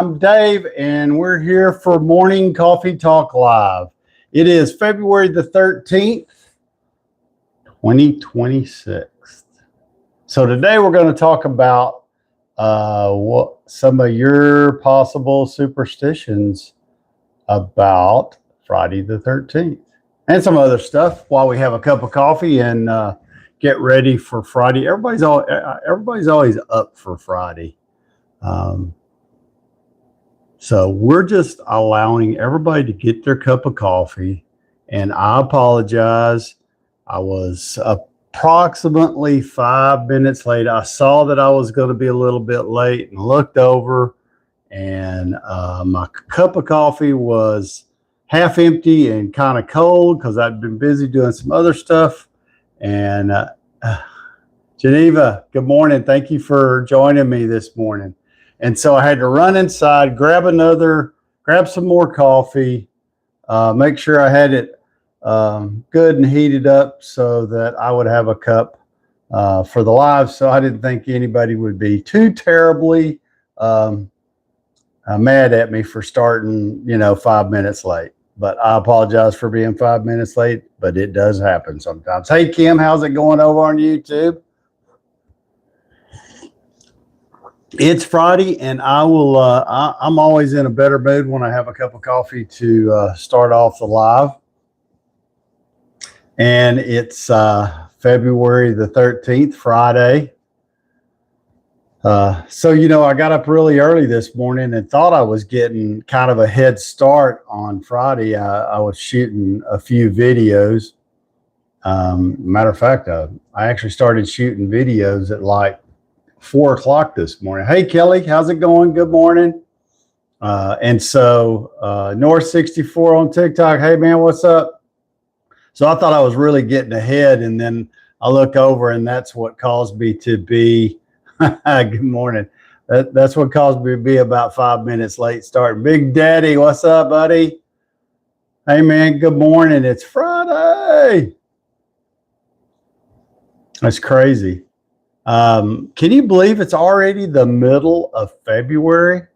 I'm Dave, and we're here for Morning Coffee Talk Live. It is February the 13th, 2026. So today we're going to talk about what some of your possible superstitions about Friday the 13th and some other stuff while we have a cup of coffee and get ready for Friday. Everybody's always up for Friday. So we're just allowing everybody to get their cup of coffee. And I apologize. I was approximately 5 minutes late. I saw that I was going to be a little bit late and looked over, and my cup of coffee was half empty and kind of cold because I'd been busy doing some other stuff. And Geneva, good morning. Thank you for joining me this morning. And so I had to run inside, grab some more coffee, make sure I had it good and heated up so that I would have a cup for the live. So I didn't think anybody would be too terribly mad at me for starting, 5 minutes late. But I apologize for being 5 minutes late, but it does happen sometimes. Hey, Kim, how's it going over on YouTube? It's Friday, and I'm always in a better mood when I have a cup of coffee to start off the live. And it's February the 13th, Friday. So I got up really early this morning and thought I was getting kind of a head start on Friday. I was shooting a few videos. Matter of fact, I actually started shooting videos at like 4 o'clock this morning. Hey, Kelly, how's it going? Good morning. And so North 64 on TikTok. Hey, man, what's up? So I thought I was really getting ahead, and then I look over, and that's what caused me to be good morning. That's what caused me to be about 5 minutes late starting. Big Daddy, what's up, buddy? Hey, man, good morning. It's Friday. That's crazy. Can you believe it's already the middle of February?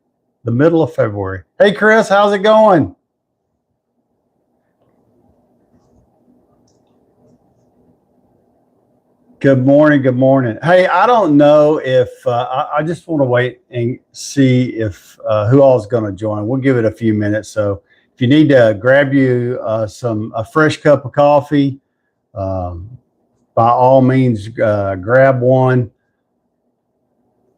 The middle of February. Hey, Chris, how's it going? Good morning. Good morning. Hey, I don't know if I just want to wait and see if who all is going to join. We'll give it a few minutes. So if you need to grab you a fresh cup of coffee, by all means, grab one,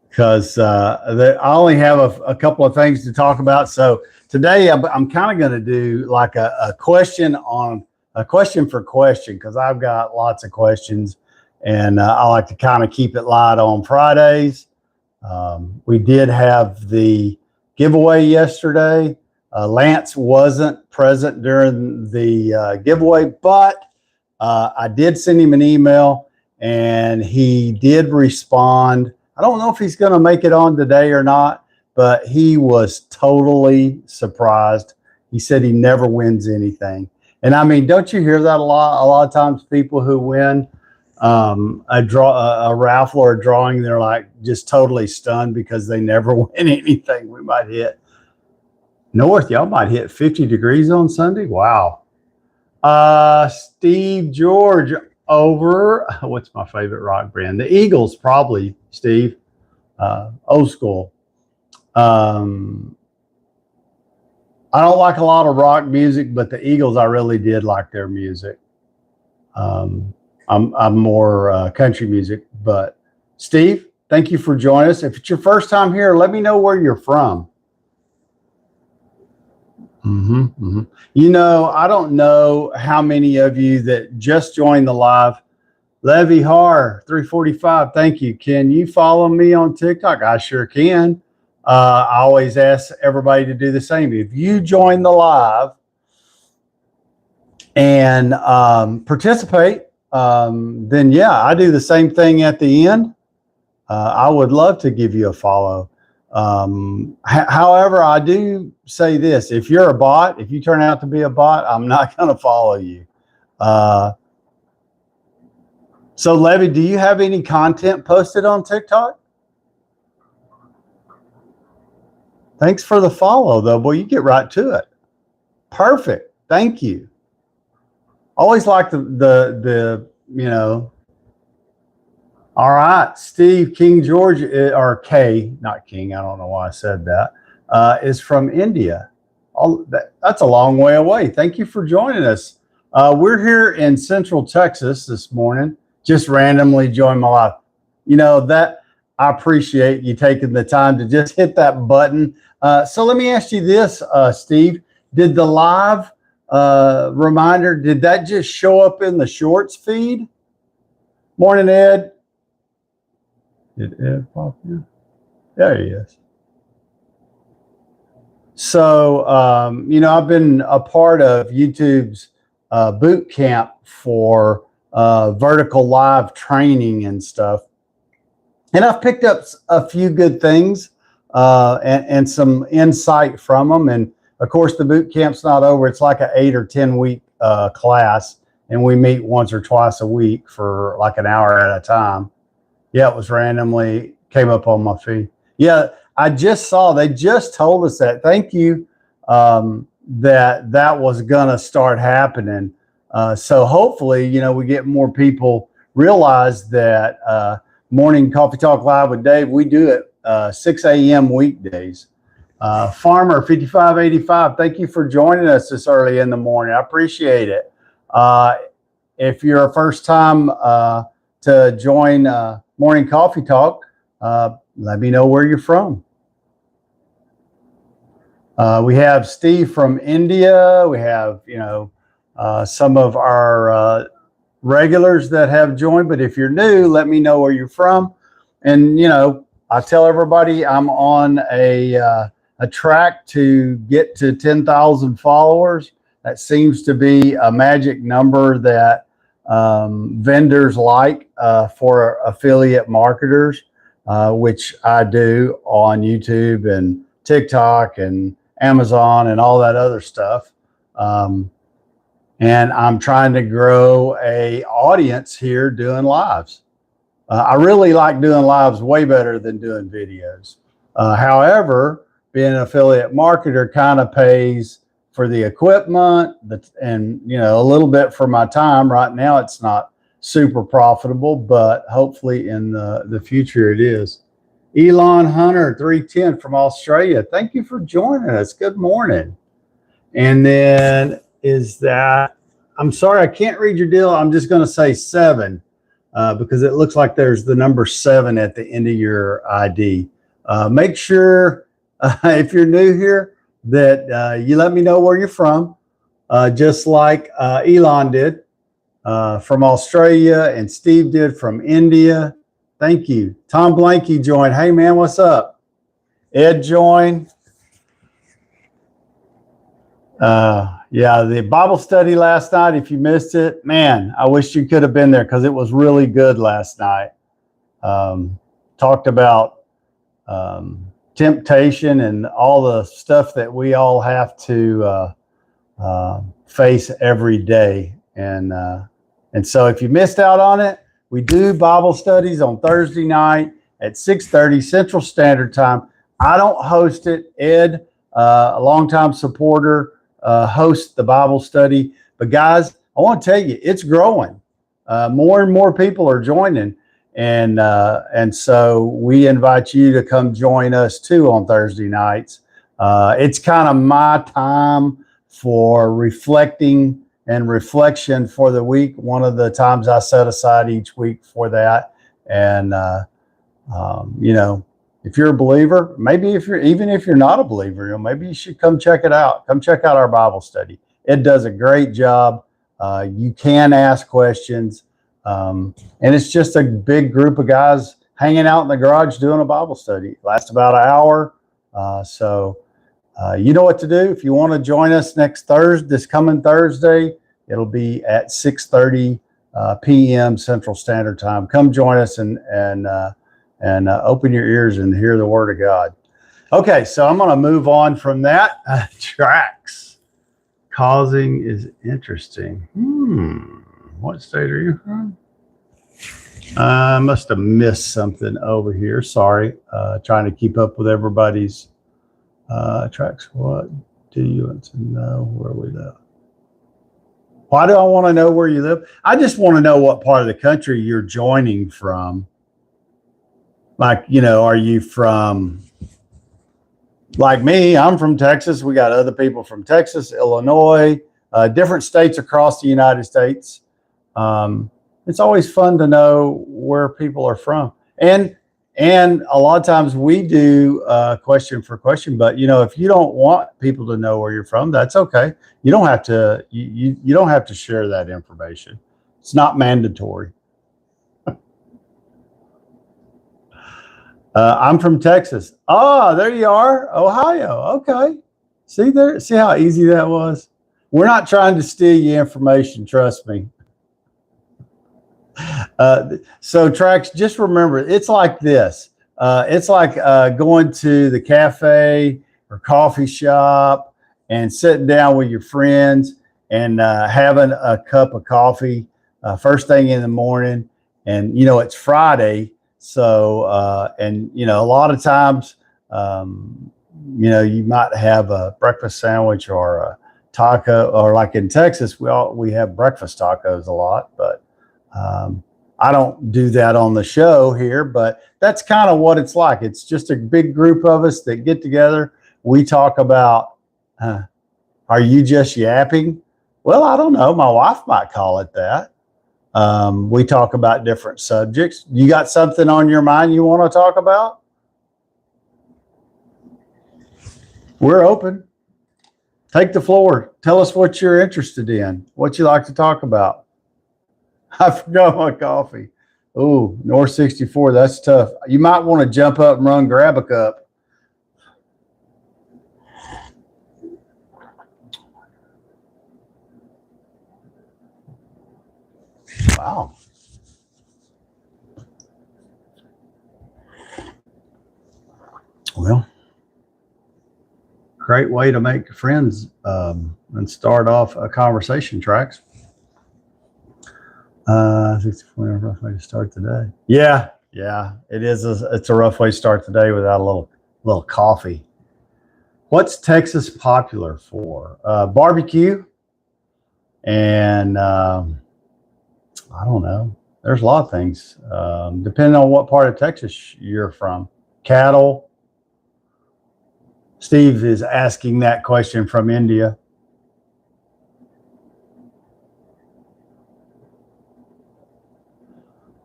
because I only have a couple of things to talk about. So today I'm kind of going to do like a question for question, because I've got lots of questions, and I like to kind of keep it light on Fridays. We did have the giveaway yesterday. Lance wasn't present during the giveaway, but I did send him an email, and he did respond. I don't know if he's going to make it on today or not, but he was totally surprised. He said he never wins anything. And I mean, don't you hear that a lot? A lot of times people who win a raffle or a drawing, they're like just totally stunned because they never win anything. We might hit north. Y'all might hit 50 degrees on Sunday. Wow. Steve George over, what's my favorite rock band? The Eagles, probably, Steve. Old school. I don't like a lot of rock music, but the Eagles, I really did like their music. I'm more country music. But Steve, thank you for joining us. If it's your first time here, let me know where you're from. I don't know how many of you that just joined the live. Levy Har 345, thank you. Can you follow me on TikTok? I sure can. I always ask everybody to do the same. If you join the live and participate, then yeah, I do the same thing at the end. I would love to give you a follow. However, I do say this: if you're a bot, if you turn out to be a bot, I'm not going to follow you. So Levy, do you have any content posted on TikTok? Thanks for the follow, though. Boy, you get right to it. Perfect. Thank you. Always like the All right, Steve King George, or K, not King. I don't know why I said that. Is from India. That's a long way away. Thank you for joining us. We're here in Central Texas this morning. Just randomly joined my live. That I appreciate you taking the time to just hit that button. So let me ask you this, Steve. Did the live reminder, did that just show up in the shorts feed? Morning, Ed. Did Ed pop in? There he is. So, I've been a part of YouTube's boot camp for vertical live training and stuff. And I've picked up a few good things and some insight from them. And of course, the boot camp's not over. It's like an 8 or 10 week class. And we meet once or twice a week for like an hour at a time. Yeah, it was randomly came up on my feed. Yeah, I just saw, they just told us that. Thank you, that was going to start happening. So hopefully, we get more people realize that Morning Coffee Talk Live with Dave, we do it 6 a.m. weekdays. Farmer 5585, thank you for joining us this early in the morning. I appreciate it. If you're a first time to join Morning Coffee Talk, let me know where you're from. We have Steve from India. We have, some of our regulars that have joined. But if you're new, let me know where you're from. And, I tell everybody I'm on a track to get to 10,000 followers. That seems to be a magic number that vendors like for affiliate marketers, which I do on YouTube and TikTok and Amazon and all that other stuff. And I'm trying to grow a audience here doing lives. I really like doing lives way better than doing videos. However, being an affiliate marketer kind of pays for the equipment and, a little bit for my time. Right now, it's not super profitable, but hopefully in the future it is. Elon Hunter 310 from Australia. Thank you for joining us. Good morning. And then I'm sorry, I can't read your deal. I'm just going to say 7 because it looks like there's the number 7 at the end of your ID. Make sure if you're new here that you let me know where you're from, just like Elon did from Australia and Steve did from India. Thank you. Tom Blanky joined. Hey, man, what's up? Ed joined. Yeah, the Bible study last night, if you missed it, man, I wish you could have been there because it was really good last night. Talked about temptation and all the stuff that we all have to face every day. And so if you missed out on it, we do Bible studies on Thursday night at 6:30 Central Standard Time. I don't host it. Ed, a longtime supporter, hosts the Bible study. But guys, I want to tell you, it's growing. More and more people are joining. And so we invite you to come join us too on Thursday nights. It's kind of my time for reflecting and reflection for the week. One of the times I set aside each week for that. And, if you're a believer, maybe even if you're not a believer, maybe you should come check it out. Come check out our Bible study. It does a great job. You can ask questions. And it's just a big group of guys hanging out in the garage doing a Bible study. It lasts about an hour. So you know what to do. If you want to join us this coming Thursday, it'll be at 6:30 p.m. Central Standard Time. Come join us and open your ears and hear the Word of God. Okay, so I'm going to move on from that. Tracks causing is interesting. What state are you from? I must have missed something over here. Sorry. Trying to keep up with everybody's Tracks, what do you want to know where we live? Why do I want to know where you live? I just want to know what part of the country you're joining from. Like, are you from, like me, I'm from Texas. We got other people from Texas, Illinois, different states across the United States. It's always fun to know where people are from. And a lot of times we do question for question, but if you don't want people to know where you're from, that's okay. You don't have to. You don't have to share that information. It's not mandatory. I'm from Texas. Oh, there you are, Ohio. Okay. See there. See how easy that was. We're not trying to steal your information. Trust me. So Trax, just remember, it's like this. It's like going to the cafe or coffee shop and sitting down with your friends and having a cup of coffee first thing in the morning. And, it's Friday. So, and, a lot of times, you might have a breakfast sandwich or a taco, or like in Texas, we have breakfast tacos a lot, but I don't do that on the show here, but that's kind of what it's like. It's just a big group of us that get together. We talk about, are you just yapping? Well, I don't know. My wife might call it that. We talk about different subjects. You got something on your mind you want to talk about? We're open. Take the floor. Tell us what you're interested in, what you like to talk about. I forgot my coffee. Oh, North 64, that's tough. You might want to jump up and run, grab a cup. Wow. Well, great way to make friends and start off a conversation, Trax. 64, rough way to start the day. Yeah, it is. It's a rough way to start the day without a little coffee. What's Texas popular for? Barbecue, and I don't know. There's a lot of things depending on what part of Texas you're from. Cattle. Steve is asking that question from India.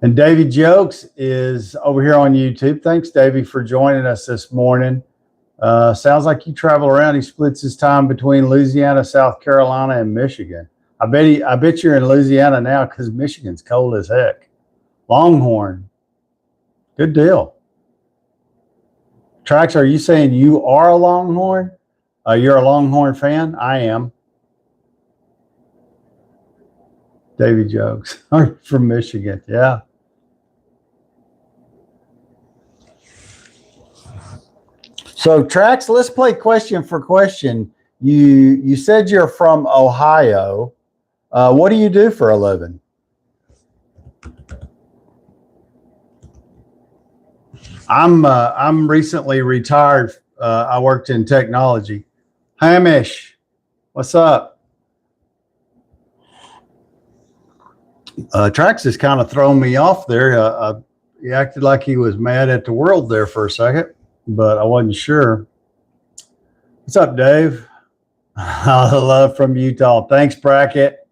And Davey Jokes is over here on YouTube. Thanks, Davey, for joining us this morning. Sounds like you travel around. He splits his time between Louisiana, South Carolina, and Michigan. I bet you're in Louisiana now because Michigan's cold as heck. Longhorn. Good deal. Trax, are you saying you are a Longhorn? You're a Longhorn fan? I am. Davey Jokes from Michigan. Yeah. So Trax, let's play question for question. You said you're from Ohio. What do you do for a living? I'm recently retired. I worked in technology. Hamish, what's up? Trax has kind of thrown me off there. He acted like he was mad at the world there for a second, but I wasn't sure. What's up, Dave? I love from Utah. Thanks, Brackett.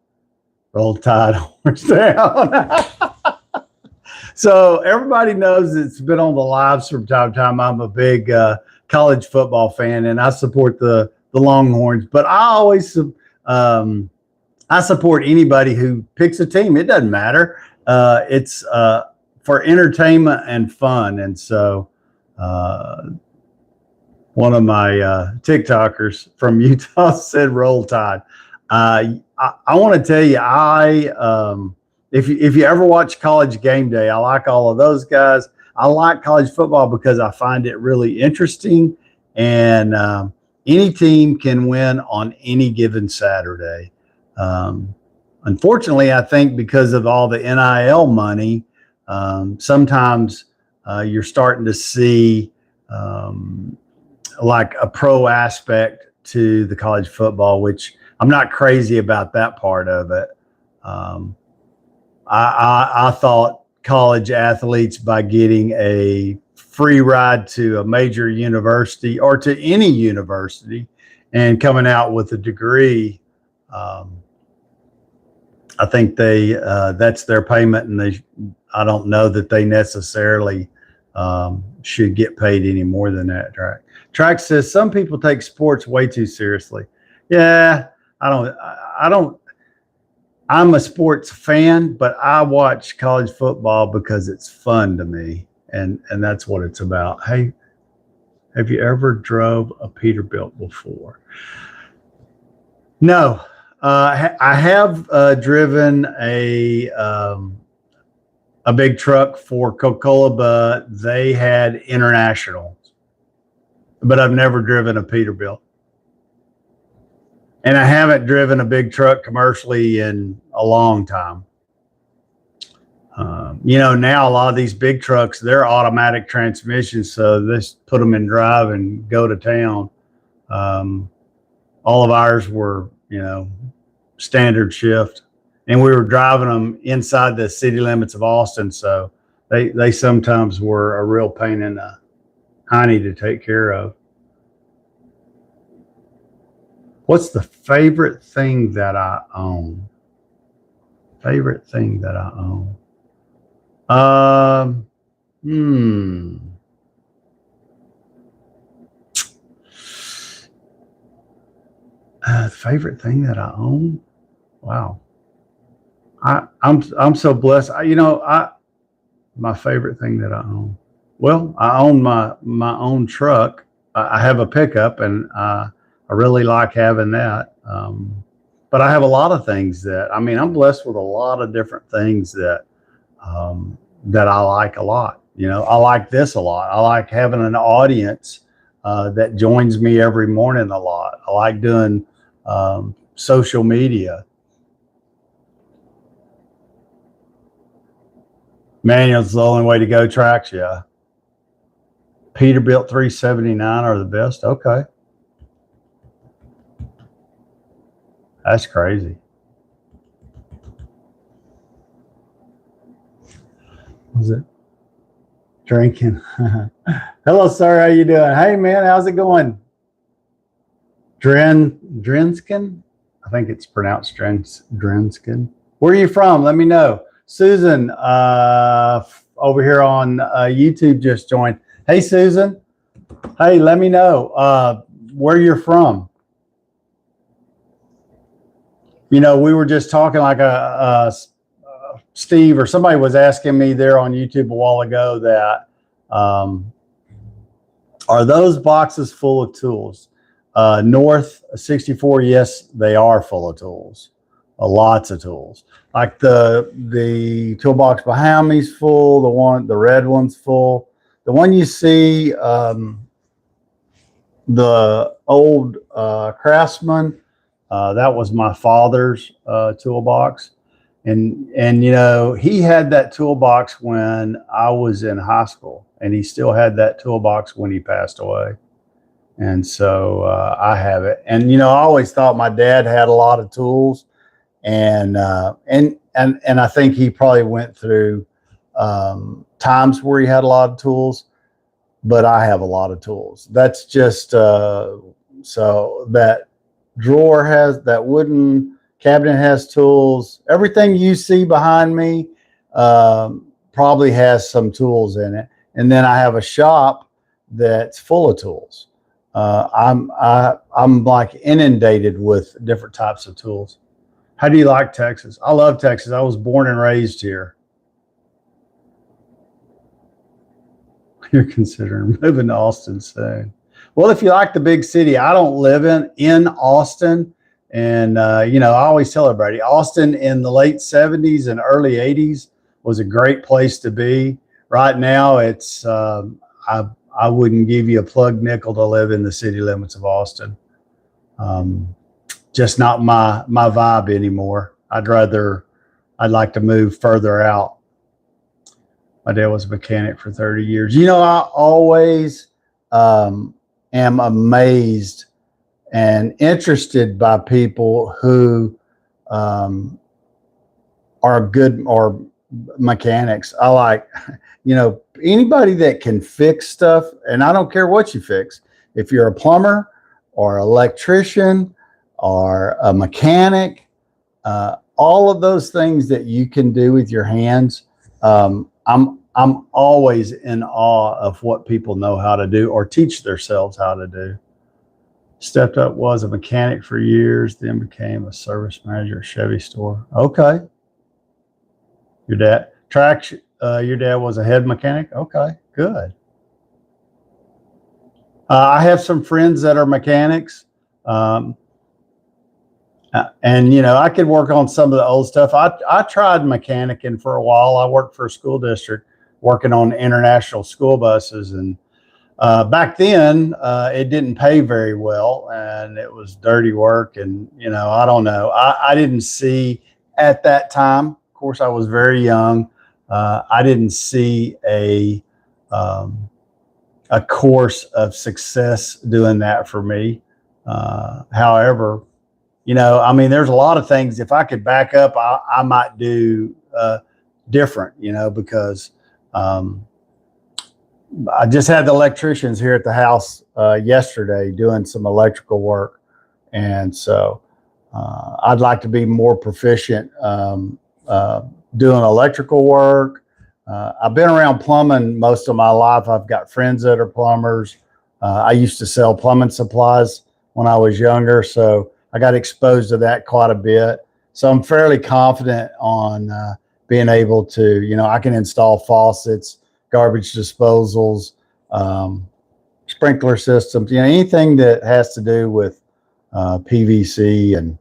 Roll Tide, horns down. So everybody knows it's been on the lives from time to time. I'm a big college football fan, and I support the Longhorns. But I always I support anybody who picks a team. It doesn't matter. It's for entertainment and fun. And so one of my TikTokers from Utah said, "Roll Tide." I want to tell you, if you ever watch College Game Day, I like all of those guys. I like college football because I find it really interesting, and any team can win on any given Saturday. Unfortunately, I think because of all the NIL money, sometimes you're starting to see like a pro aspect to the college football, which I'm not crazy about that part of it. I thought college athletes, by getting a free ride to a major university or to any university and coming out with a degree, I think that's their payment, and I don't know that they necessarily should get paid any more than that. Track says some people take sports way too seriously. Yeah, I don't. I'm a sports fan, but I watch college football because it's fun to me, and that's what it's about. Hey, have you ever drove a Peterbilt before? No, I have driven a big truck for Coca-Cola, but they had international. But I've never driven a Peterbilt. And I haven't driven a big truck commercially in a long time. Now a lot of these big trucks, they're automatic transmissions, so just put them in drive and go to town. All of ours were, standard shift, and we were driving them inside the city limits of Austin, so they sometimes were a real pain in the hiney to take care of. What's the favorite thing that I own? Favorite thing that I own? Favorite thing that I own? Wow. I'm so blessed. My favorite thing that I own. Well, I own my own truck. I have a pickup, and I really like having that. But I have a lot of things I'm blessed with a lot of different things that I like a lot. I like this a lot. I like having an audience that joins me every morning a lot. I like doing social media. Manual's the only way to go. Tracks, yeah. Peterbilt 379 are the best. Okay. That's crazy. Was it drinking? Hello, sir. How you doing? Hey, man. How's it going? Drinskin? I think it's pronounced Drinskin. Where are you from? Let me know. Susan over here on YouTube just joined. Hey, Susan. Hey, let me know where you're from. We were just talking like Steve or somebody was asking me there on YouTube a while ago that are those boxes full of tools? North 64, yes, they are full of tools. Lots of tools. Like the toolbox behind me's full. The red one's full. The one you see, the old Craftsman, that was my father's toolbox, and he had that toolbox when I was in high school, and he still had that toolbox when he passed away. And so I have it. And I always thought my dad had a lot of tools, and I think he probably went through times where he had a lot of tools, but I have a lot of tools. That's just so that drawer has, that wooden cabinet has tools. Everything you see behind me probably has some tools in it. And then I have a shop that's full of tools. I'm like inundated with different types of tools. How do you like Texas? I love Texas. I was born and raised here. You're considering moving to Austin soon. Well, if you like the big city, I don't live in Austin. And, I always tell everybody, Austin in the late 70s and early 80s was a great place to be. Right now, it's I wouldn't give you a plug nickel to live in the city limits of Austin. Just not my vibe anymore. I'd like to move further out. My dad was a mechanic for 30 years. I always am amazed and interested by people who are good or mechanics. I like, anybody that can fix stuff, and I don't care what you fix. If you're a plumber or electrician or a mechanic, all of those things that you can do with your hands, I'm always in awe of what people know how to do or teach themselves how to do. Stepped up, was a mechanic for years, then became a service manager at Chevy store. Okay. Your dad was a head mechanic. Okay, good. I have some friends that are mechanics. And I could work on some of the old stuff. I tried mechanicing for a while. I worked for a school district working on international school buses, and back then it didn't pay very well, and it was dirty work. And I don't know. I didn't see at that time. Of course, I was very young. I didn't see a course of success doing that for me. However, there's a lot of things. If I could back up, I might do different, because I just had the electricians here at the house yesterday doing some electrical work. And so I'd like to be more proficient doing electrical work. I've been around plumbing most of my life. I've got friends that are plumbers. I used to sell plumbing supplies when I was younger, so I got exposed to that quite a bit. So I'm fairly confident on being able to, I can install faucets, garbage disposals, sprinkler systems, anything that has to do with PVC and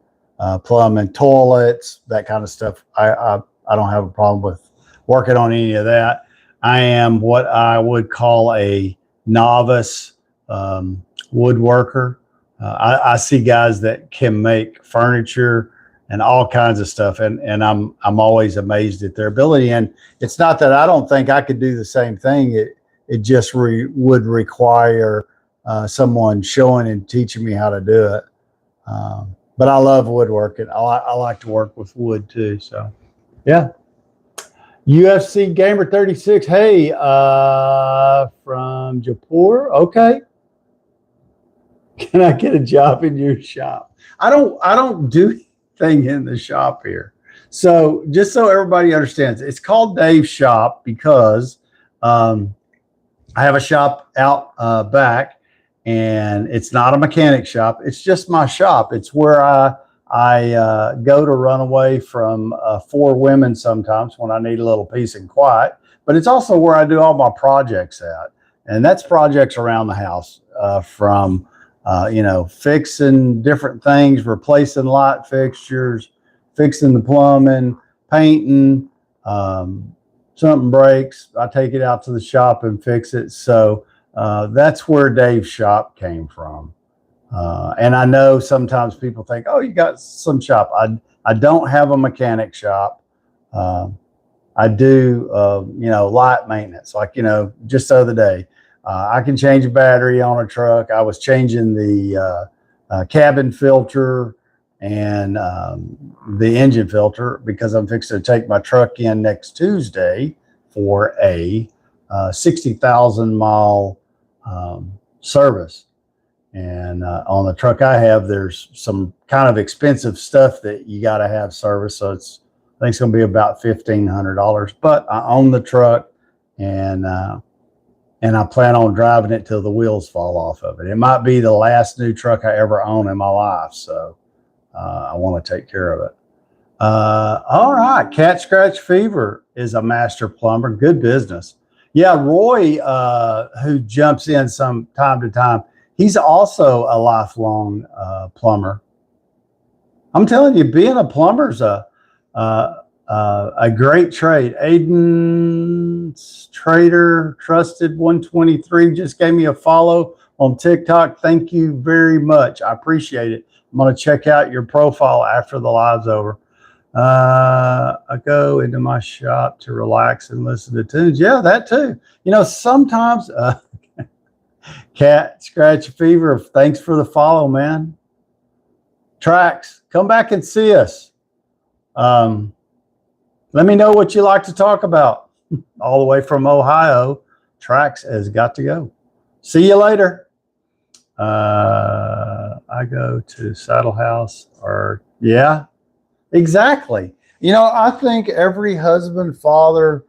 plumbing, toilets, that kind of stuff. I don't have a problem with working on any of that. I am what I would call a novice woodworker. I see guys that can make furniture and all kinds of stuff, and I'm always amazed at their ability. And it's not that I don't think I could do the same thing. It just would require someone showing and teaching me how to do it. But I love woodworking. I like to work with wood too. So, yeah. UFC Gamer 36. Hey, from Jaipur. Okay. Can I get a job in your shop? I don't do anything in the shop here. So just so everybody understands, it's called Dave's Shop because I have a shop out back, and it's not a mechanic shop. It's just my shop. It's where I go to run away from 4 women sometimes when I need a little peace and quiet. But it's also where I do all my projects at, and that's projects around the house from fixing different things, replacing light fixtures, fixing the plumbing, painting. Something breaks, I take it out to the shop and fix it. So that's where Dave's Shop came from. And I know sometimes people think, oh, you got some shop. I don't have a mechanic shop. I do, light maintenance, like, just the other day. I can change a battery on a truck. I was changing the cabin filter and the engine filter because I'm fixing to take my truck in next Tuesday for a 60,000 mile service. And on the truck I have, there's some kind of expensive stuff that you got to have service. So I think it's going to be about $1,500. But I own the truck, and I plan on driving it till the wheels fall off of it. It might be the last new truck I ever own in my life, so I want to take care of it. All right, Cat Scratch Fever is a master plumber. Good business. Yeah, Roy, who jumps in some time to time, he's also a lifelong plumber. I'm telling you, being a plumber's a great trade. Aiden's Trader Trusted 123 just gave me a follow on TikTok. Thank you very much. I appreciate it. I'm going to check out your profile after the live's over. I go into my shop to relax and listen to tunes. Yeah, that too. Sometimes Cat Scratch Fever, thanks for the follow, man. Trax, come back and see us. Let me know what you like to talk about. All the way from Ohio, Trax has got to go. See you later. I go to Saddle House or, yeah, exactly. You know, I think every husband, father,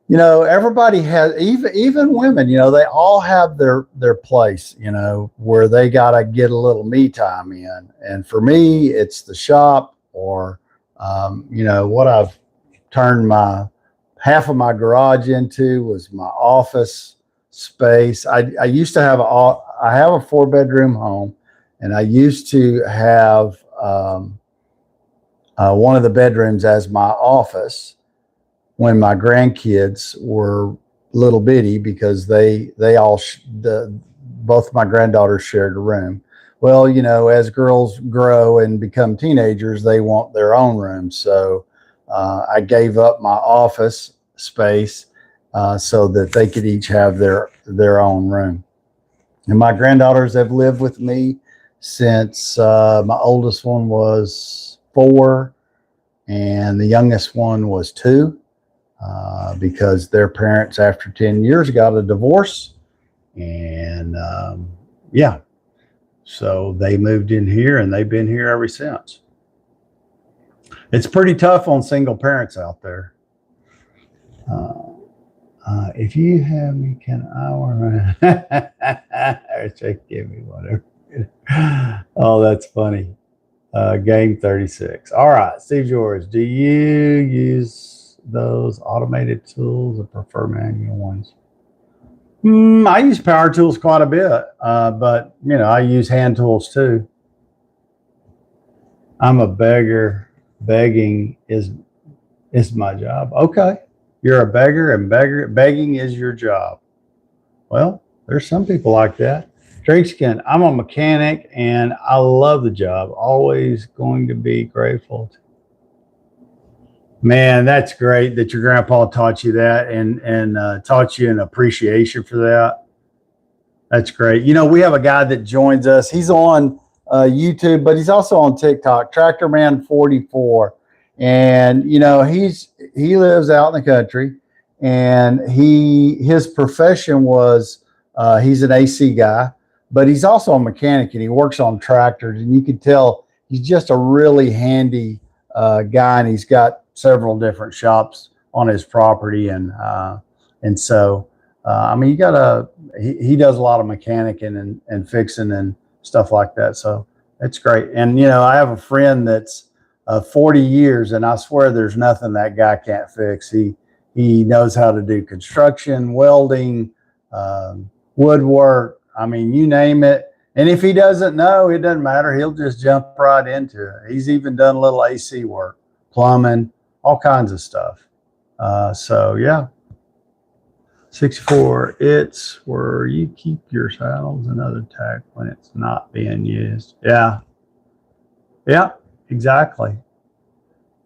you know, everybody has, even women, you know, they all have their place, you know, where they got to get a little me time in. And for me, it's the shop or, you know, what I've turned half of my garage into was my office space. I used to have I have a 4-bedroom home, and I used to have one of the bedrooms as my office when my grandkids were little bitty, because both my granddaughters shared a room. Well, you know, as girls grow and become teenagers, they want their own room. So I gave up my office space so that they could each have their own room. And my granddaughters have lived with me since my oldest one was 4 and the youngest one was 2, because their parents, after 10 years, got a divorce. And yeah, so they moved in here and they've been here ever since. It's pretty tough on single parents out there. If you have me, can I or give me whatever. Oh, that's funny. Game 36. All right, Steve George, do you use those automated tools or prefer manual ones? I use power tools quite a bit, but you know, I use hand tools too. I'm a beggar. Begging is my job. Okay. You're a beggar, and begging is your job. Well, there's some people like that. Drinkskin, I'm a mechanic and I love the job. Always going to be grateful. Man, that's great that your grandpa taught you that and taught you an appreciation for that. That's great. You know, we have a guy that joins us. He's on YouTube, but he's also on TikTok, Tractorman44. And, you know, he lives out in the country, and his profession was, he's an AC guy, but he's also a mechanic and he works on tractors, and you can tell he's just a really handy guy, and he's got several different shops on his property. And so, I mean, he does a lot of mechanicing and fixing and stuff like that. So it's great. And, you know, I have a friend that's 40 years, and I swear there's nothing that guy can't fix. He knows how to do construction, welding, woodwork. I mean, you name it. And if he doesn't know, it doesn't matter. He'll just jump right into it. He's even done a little AC work, plumbing, all kinds of stuff. So yeah. 64, it's where you keep your saddles and other tack when it's not being used. Yeah. Yeah, exactly.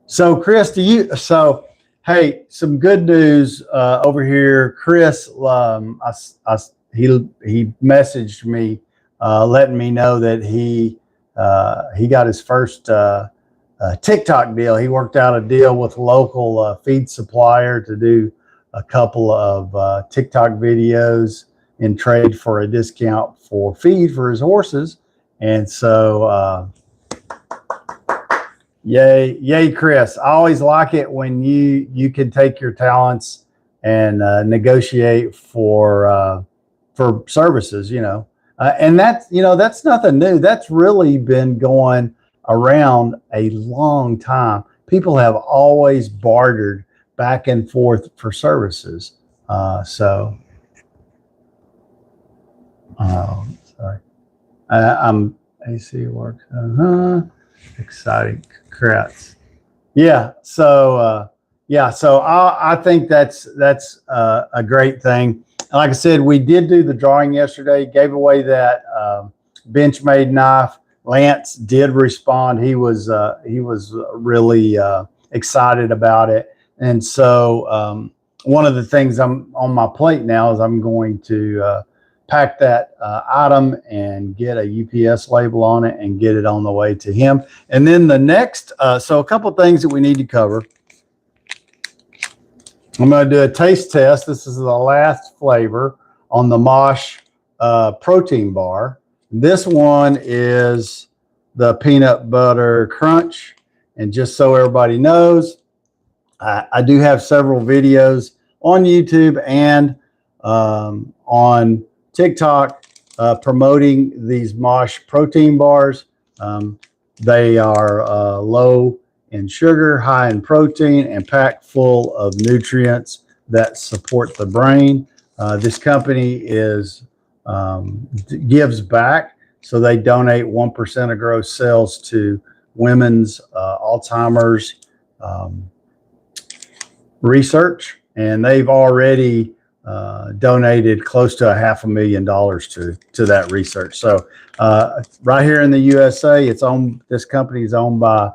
So Chris, hey, some good news over here. Chris, he messaged me letting me know that he got his first TikTok deal. He worked out a deal with a local feed supplier to do a couple of TikTok videos in trade for a discount for feed for his horses. And so yay, Chris. I always like it when you can take your talents and negotiate for services, you know. And that's nothing new. That's really been going around a long time. People have always bartered back and forth for services. Sorry. I'm AC works. Exciting. Congrats. Yeah. So I think that's a great thing. Like I said, we did do the drawing yesterday, gave away that Benchmade knife. Lance did respond. He was really excited about it. And so one of the things I'm on my plate now is I'm going to pack that item and get a UPS label on it and get it on the way to him. And then the next, so a couple things that we need to cover. I'm going to do a taste test. This is the last flavor on the Mosh protein bar. This one is the peanut butter crunch. And just so everybody knows, I do have several videos on YouTube and on TikTok promoting these Mosh protein bars. They are low in sugar, high in protein, and packed full of nutrients that support the brain. This company gives back, so they donate 1% of gross sales to women's Alzheimer's research, and they've already donated close to $500,000 to that research. So right here in the USA, this company is owned by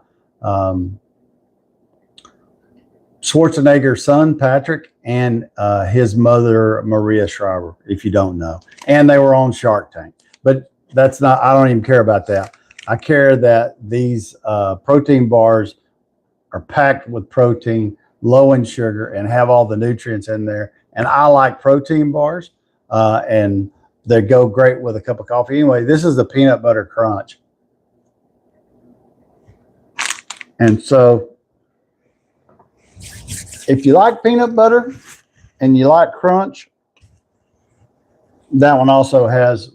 Schwarzenegger's son, Patrick, and his mother, Maria Shriver, if you don't know. And they were on Shark Tank. But that's not, I don't even care about that. I care that these protein bars are packed with protein, low in sugar, and have all the nutrients in there. And I like protein bars, and they go great with a cup of coffee. Anyway, this is the peanut butter crunch. And so if you like peanut butter and you like crunch, that one also has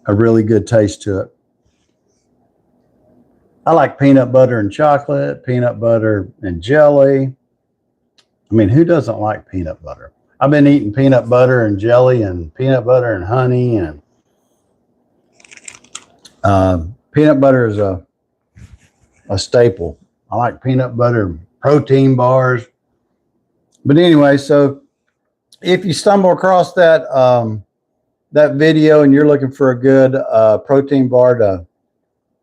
a really good taste to it. I like peanut butter and chocolate, peanut butter and jelly. I mean, who doesn't like peanut butter? I've been eating peanut butter and jelly and peanut butter and honey, and peanut butter is a staple. I like peanut butter protein bars. But anyway, so if you stumble across that that video and you're looking for a good protein bar to,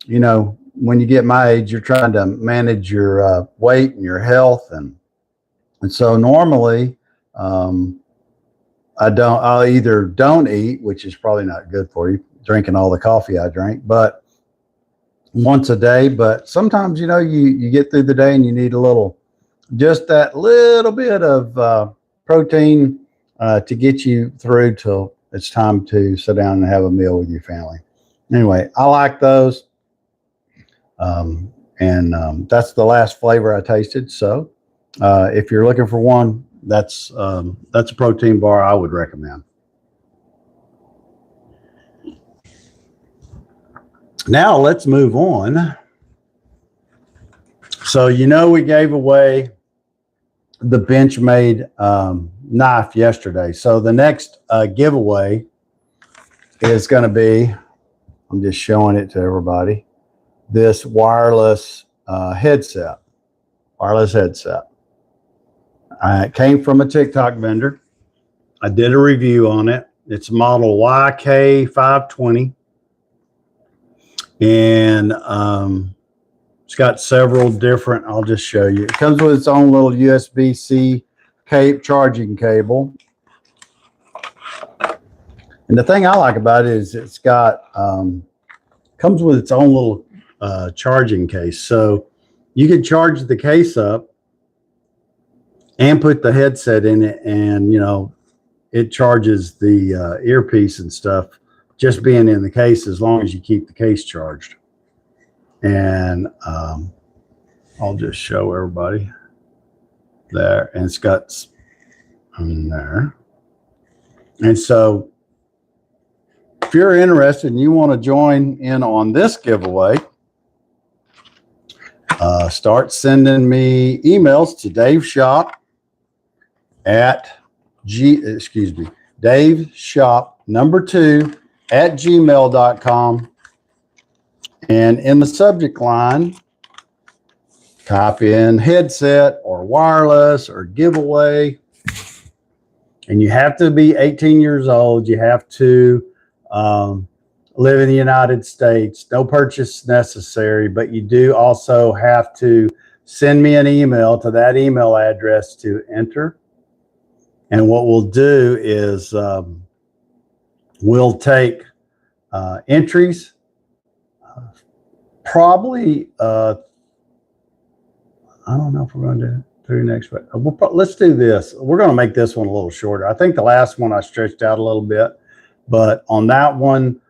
you know, when you get my age, you're trying to manage your weight and your health, and so normally I'll either don't eat, which is probably not good for you, drinking all the coffee I drink, but once a day. But sometimes, you know, you get through the day and you need just that little bit of protein to get you through till it's time to sit down and have a meal with your family. Anyway, I like those. That's the last flavor I tasted. So if you're looking for one, that's a protein bar I would recommend. Now let's move on. So, you know, we gave away the Benchmade knife yesterday. So the next giveaway is going to be, I'm just showing it to everybody, this wireless headset. It came from a TikTok vendor. I did a review on it. It's model YK520. And it's got several different, I'll just show you. It comes with its own little USB-C charging cable. And the thing I like about it is it's got, comes with its own little charging case. So you can charge the case up and put the headset in it, and, you know, it charges the earpiece and stuff just being in the case, as long as you keep the case charged. And I'll just show everybody there. And it's got there. And so if you're interested and you want to join in on this giveaway, start sending me emails to Dave Shop at Dave Shop #2 @gmail.com, and in the subject line type in headset or wireless or giveaway. And you have to be 18 years old. You have to live in the United States. No purchase necessary, but you do also have to send me an email to that email address to enter. And what we'll do is We'll take entries probably, I don't know if we're going to do next week. Let's do this. We're going to make this one a little shorter. I think the last one I stretched out a little bit, but on that one,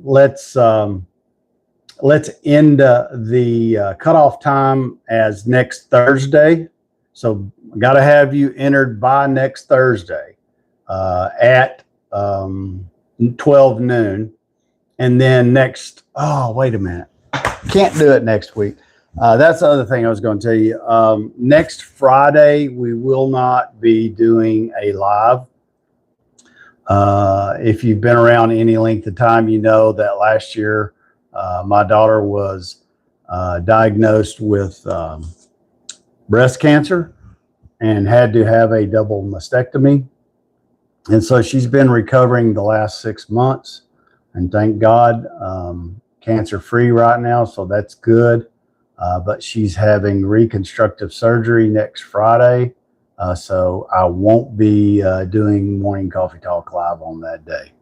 let's end the cutoff time as next Thursday. So I got to have you entered by next Thursday at 12 noon. And then wait a minute. Can't do it next week. That's the other thing I was going to tell you. Next Friday, we will not be doing a live. If you've been around any length of time, you know that last year my daughter was diagnosed with breast cancer and had to have a double mastectomy. And so she's been recovering the last 6 months. And thank God, cancer-free right now, so that's good. But she's having reconstructive surgery next Friday, so I won't be doing Morning Coffee Talk live on that day.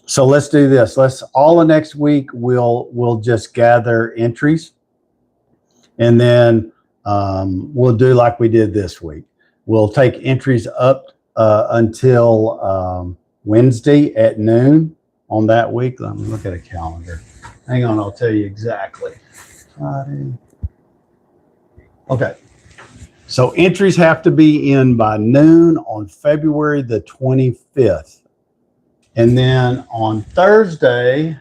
So let's do this. All of next week we'll just gather entries, and then we'll do like we did this week. We'll take entries up until Wednesday at noon on that week. Let me look at a calendar. Hang on, I'll tell you exactly. Friday. Okay. So entries have to be in by noon on February the 25th. And then on Thursday,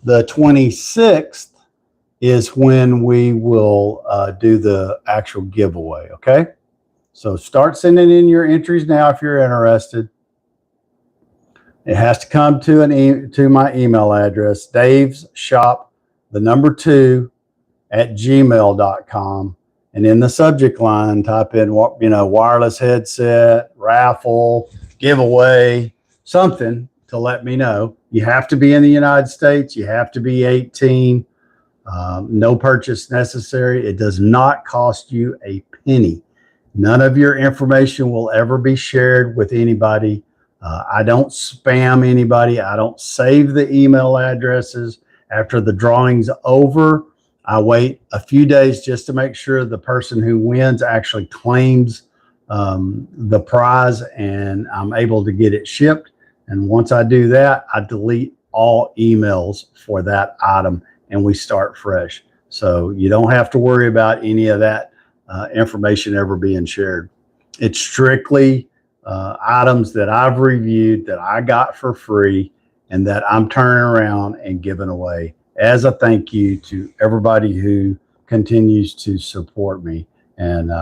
the 26th, is when we will do the actual giveaway. Okay. So start sending in your entries now if you're interested. It has to come to my email address, daveshop2@gmail.com. And in the subject line, type in, wireless headset, raffle, giveaway, something to let me know. You have to be in the United States. You have to be 18. No purchase necessary. It does not cost you a penny. None of your information will ever be shared with anybody. I don't spam anybody. I don't save the email addresses. After the drawing's over, I wait a few days just to make sure the person who wins actually claims the prize, and I'm able to get it shipped. And once I do that, I delete all emails for that item and we start fresh. So you don't have to worry about any of that information ever being shared. It's strictly items that I've reviewed, that I got for free, and that I'm turning around and giving away as a thank you to everybody who continues to support me. And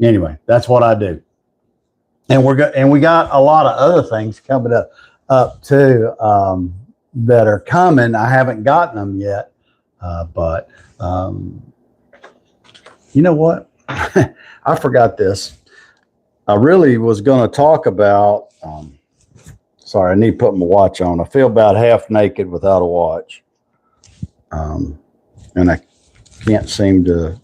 anyway, that's what I do. And we got a lot of other things coming up too that are coming. I haven't gotten them yet, but you know what? I forgot this. I really was going to talk about, sorry, I need to put my watch on. I feel about half naked without a watch. And I can't seem to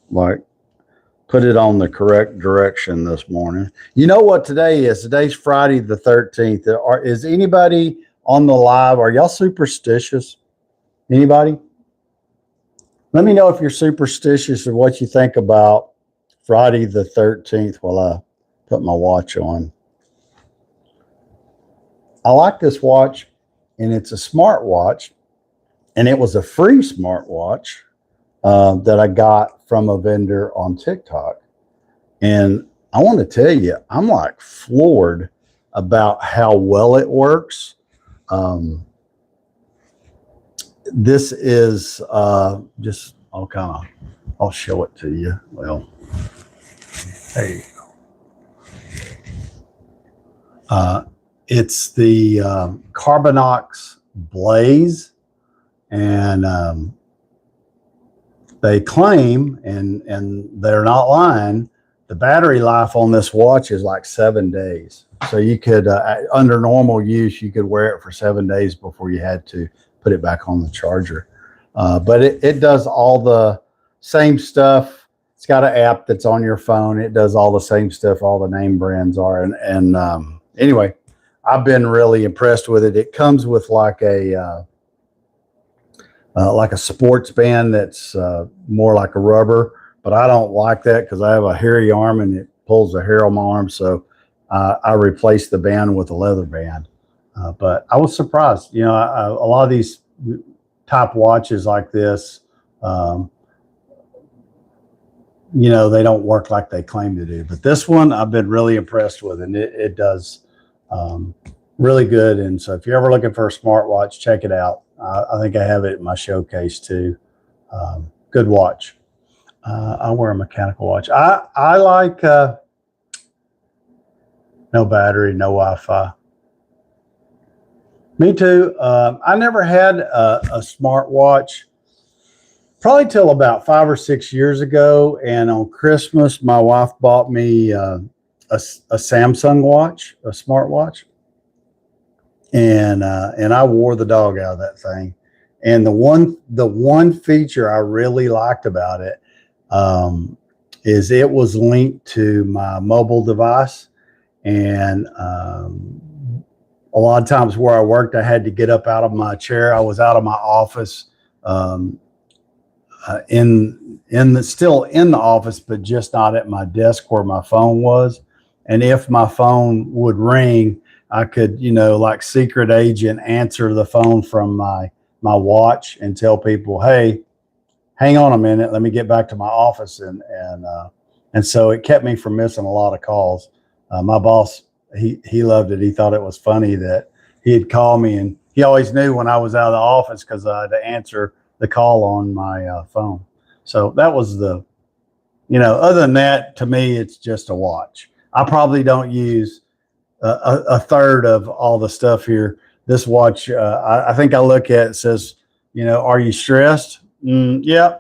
put it on the correct direction this morning. You know what today is? Today's Friday the 13th. Is anybody on the live? Are y'all superstitious? Anybody? Let me know if you're superstitious or what you think about Friday the 13th while I put my watch on. I like this watch, and it's a smart watch, and it was a free smartwatch that I got from a vendor on TikTok. And I want to tell you, I'm floored about how well it works. This is just, I'll show it to you. Well, there you go. It's the Carbonox Blaze, and they claim, and they're not lying, the battery life on this watch is like 7 days. So you could, under normal use, you could wear it for 7 days before you had to put it back on the charger. But it does all the same stuff. It's got an app that's on your phone. It does all the same stuff all the name brands are. And anyway, I've been really impressed with it. It comes with like a sports band that's more like a rubber, but I don't like that because I have a hairy arm and it pulls the hair on my arm. So I replaced the band with a leather band. But I was surprised. You know, a lot of these top watches like this, you know, they don't work like they claim to do. But this one I've been really impressed with, and it does really good. And so if you're ever looking for a smartwatch, check it out. I think I have it in my showcase too. Good watch. I wear a mechanical watch. I like no battery, no Wi-Fi. Me too. I never had a smartwatch probably till about 5 or 6 years ago. And on Christmas, my wife bought me a Samsung watch, a smartwatch. And I wore the dog out of that thing. And the one feature I really liked about it is it was linked to my mobile device. And a lot of times where I worked, I had to get up out of my chair. I was out of my office, still in the office, but just not at my desk where my phone was. And if my phone would ring, I could, you know, like secret agent, answer the phone from my watch and tell people, hey, hang on a minute, let me get back to my office. And so it kept me from missing a lot of calls. My boss, he loved it. He thought it was funny that he'd call me, and he always knew when I was out of the office because I had to answer the call on my phone. So that was the, you know, other than that, to me, it's just a watch. I probably don't use a third of all the stuff here. This watch, I think I look at it, says, you know, are you stressed? Yeah.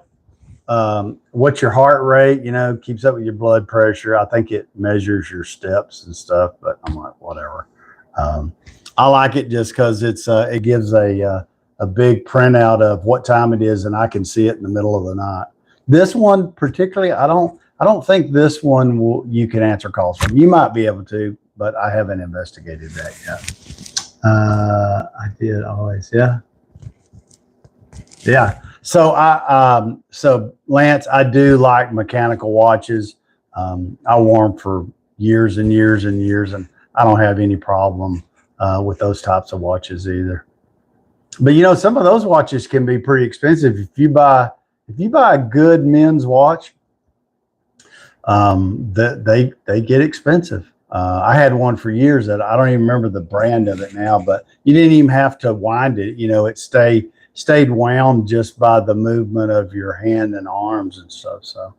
What's your heart rate? You know, keeps up with your blood pressure. I think it measures your steps and stuff, but I'm like, whatever. I like it just because it gives a big printout of what time it is, and I can see it in the middle of the night. This one particularly, I don't think this one you can answer calls from. You might be able to, but I haven't investigated that yet. I did always, yeah. So so Lance, I do like mechanical watches. I wore them for years and years and years, and I don't have any problem with those types of watches either. But you know, some of those watches can be pretty expensive. If you buy a good men's watch, they get expensive. I had one for years that I don't even remember the brand of it now, but you didn't even have to wind it. You know, it stayed wound just by the movement of your hand and arms and stuff. So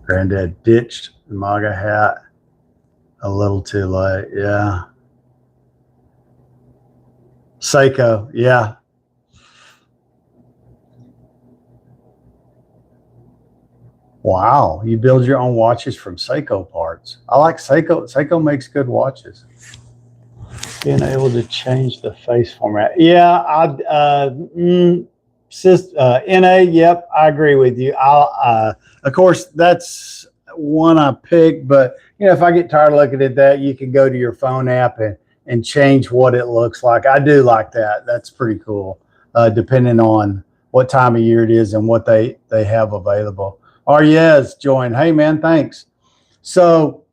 Granddad ditched the MAGA hat a little too late. Yeah. Seiko. Yeah. Wow. You build your own watches from Seiko parts. I like Seiko. Seiko makes good watches. Being able to change the face format. Yeah, NA, yep, I agree with you. Of course, that's one I picked, but you know, if I get tired of looking at that, you can go to your phone app and change what it looks like. I do like that. That's pretty cool, depending on what time of year it is and what they have available. Yes, join. Hey, man, thanks. So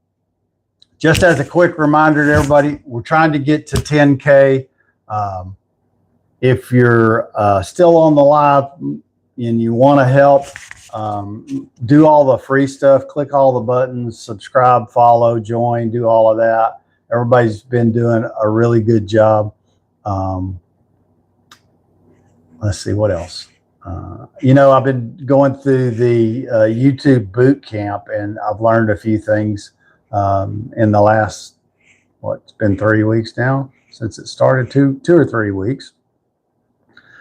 just as a quick reminder to everybody, we're trying to get to 10K. If you're still on the live and you want to help, do all the free stuff, click all the buttons, subscribe, follow, join, do all of that. Everybody's been doing a really good job. Let's see what else. You know, I've been going through the YouTube boot camp, and I've learned a few things in the last, it's been 3 weeks now since it started, two or 3 weeks.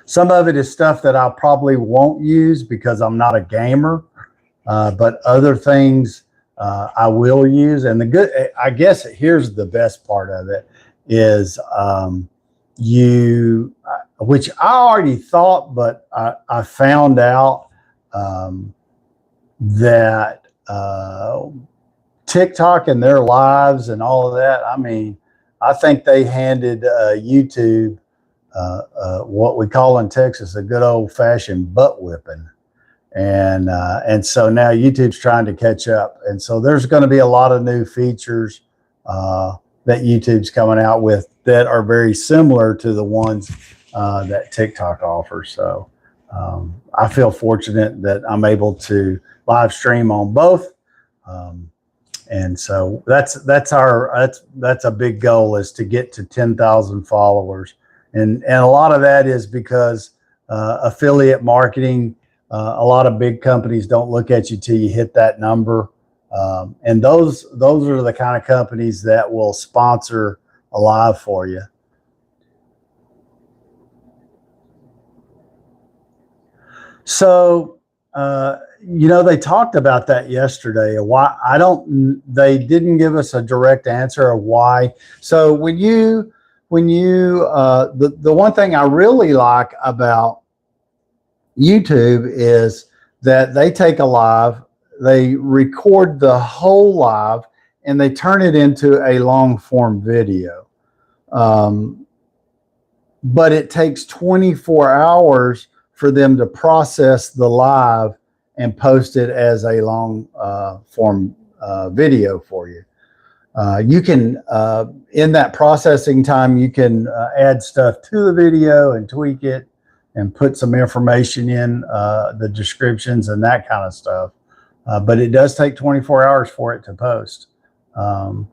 Some of it is stuff that I probably won't use because I'm not a gamer, but other things I will use. And I guess here's the best part of it is which I already thought, but I found out that TikTok and their lives and all of that, I mean, I think they handed YouTube what we call in Texas a good old fashioned butt whipping. And so now YouTube's trying to catch up. And so there's going to be a lot of new features that YouTube's coming out with that are very similar to the ones that TikTok offers. So I feel fortunate that I'm able to live stream on both. And so that's a big goal, is to get to 10,000 followers. And a lot of that is because affiliate marketing, a lot of big companies don't look at you till you hit that number. And those are the kind of companies that will sponsor a live for you. So, they talked about that yesterday. Why they didn't give us a direct answer of why. So the one thing I really like about YouTube is that they take a live, they record the whole live, and they turn it into a long form video. But it takes 24 hours for them to process the live and post it as a long form video for you. You can, in that processing time, you can add stuff to the video and tweak it and put some information in the descriptions and that kind of stuff. But it does take 24 hours for it to post. But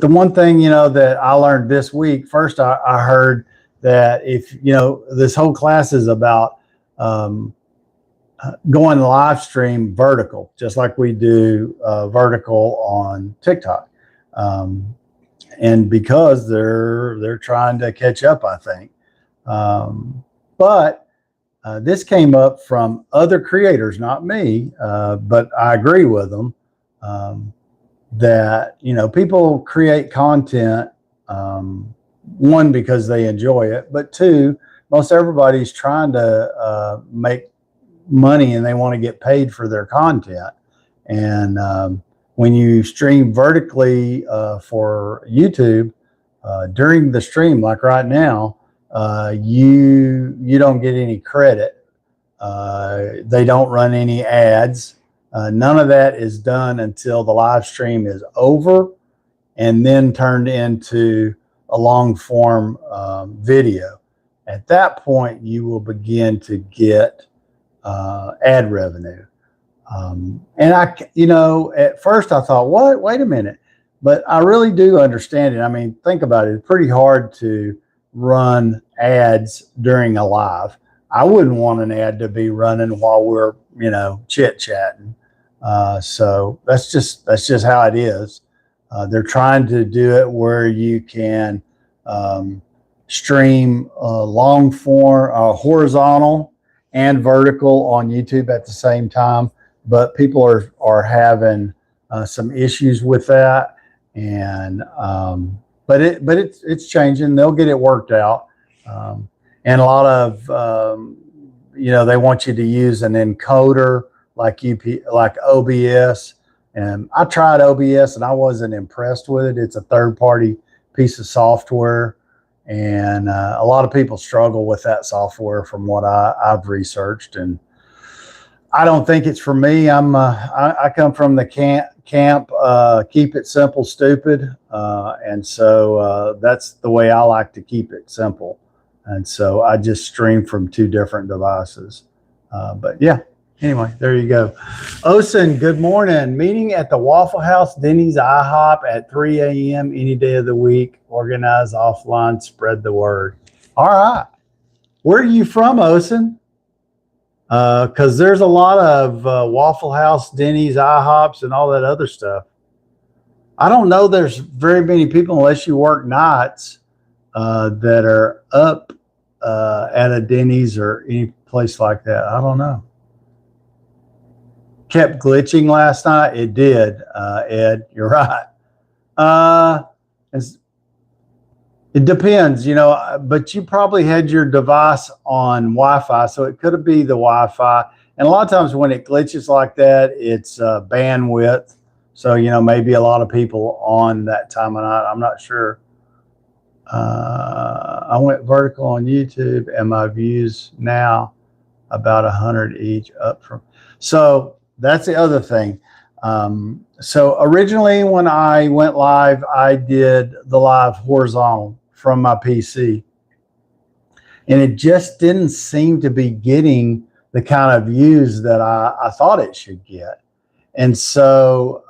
the one thing, that I learned this week, first I heard that if, this whole class is about going live stream vertical, just like we do vertical on TikTok. And because they're trying to catch up, I think. But this came up from other creators, not me, but I agree with them, that, people create content, one, because they enjoy it, but two, most everybody's trying to make money and they want to get paid for their content. And when you stream vertically for YouTube, during the stream, like right now, you don't get any credit. They don't run any ads. None of that is done until the live stream is over and then turned into a long form video. At that point, you will begin to get ad revenue. And at first I thought, what? Wait a minute. But I really do understand it. I mean, think about it. It's pretty hard to run ads during a live. I wouldn't want an ad to be running while we're, chit-chatting. So that's just how it is. They're trying to do it where you can stream long form, horizontal and vertical on YouTube at the same time. But people are having some issues with that, and but it's changing. They'll get it worked out, and a lot of they want you to use an encoder like OBS. And I tried OBS and I wasn't impressed with it. It's a third-party piece of software, and a lot of people struggle with that software from what I've researched. And I don't think it's for me. I come from the camp keep it simple, stupid, and so that's the way I like to keep it simple. And so I just stream from 2 different devices. But yeah. Anyway, there you go. Osen, good morning. Meeting at the Waffle House, Denny's, IHOP at 3 a.m. any day of the week. Organize offline, spread the word. All right. Where are you from, Osen? Because there's a lot of Waffle House, Denny's, IHOPs, and all that other stuff. I don't know there's very many people, unless you work nights, that are up at a Denny's or any place like that. I don't know. Kept glitching last night. It did, Ed. You're right. It depends, but you probably had your device on Wi-Fi, so it could be the Wi-Fi. And a lot of times when it glitches like that, it's bandwidth. So, maybe a lot of people on that time of night. I'm not sure. I went vertical on YouTube and my views now about 100 each up from. So that's the other thing. So originally when I went live, I did the live horizontal from my PC, and it just didn't seem to be getting the kind of views that I thought it should get. And so,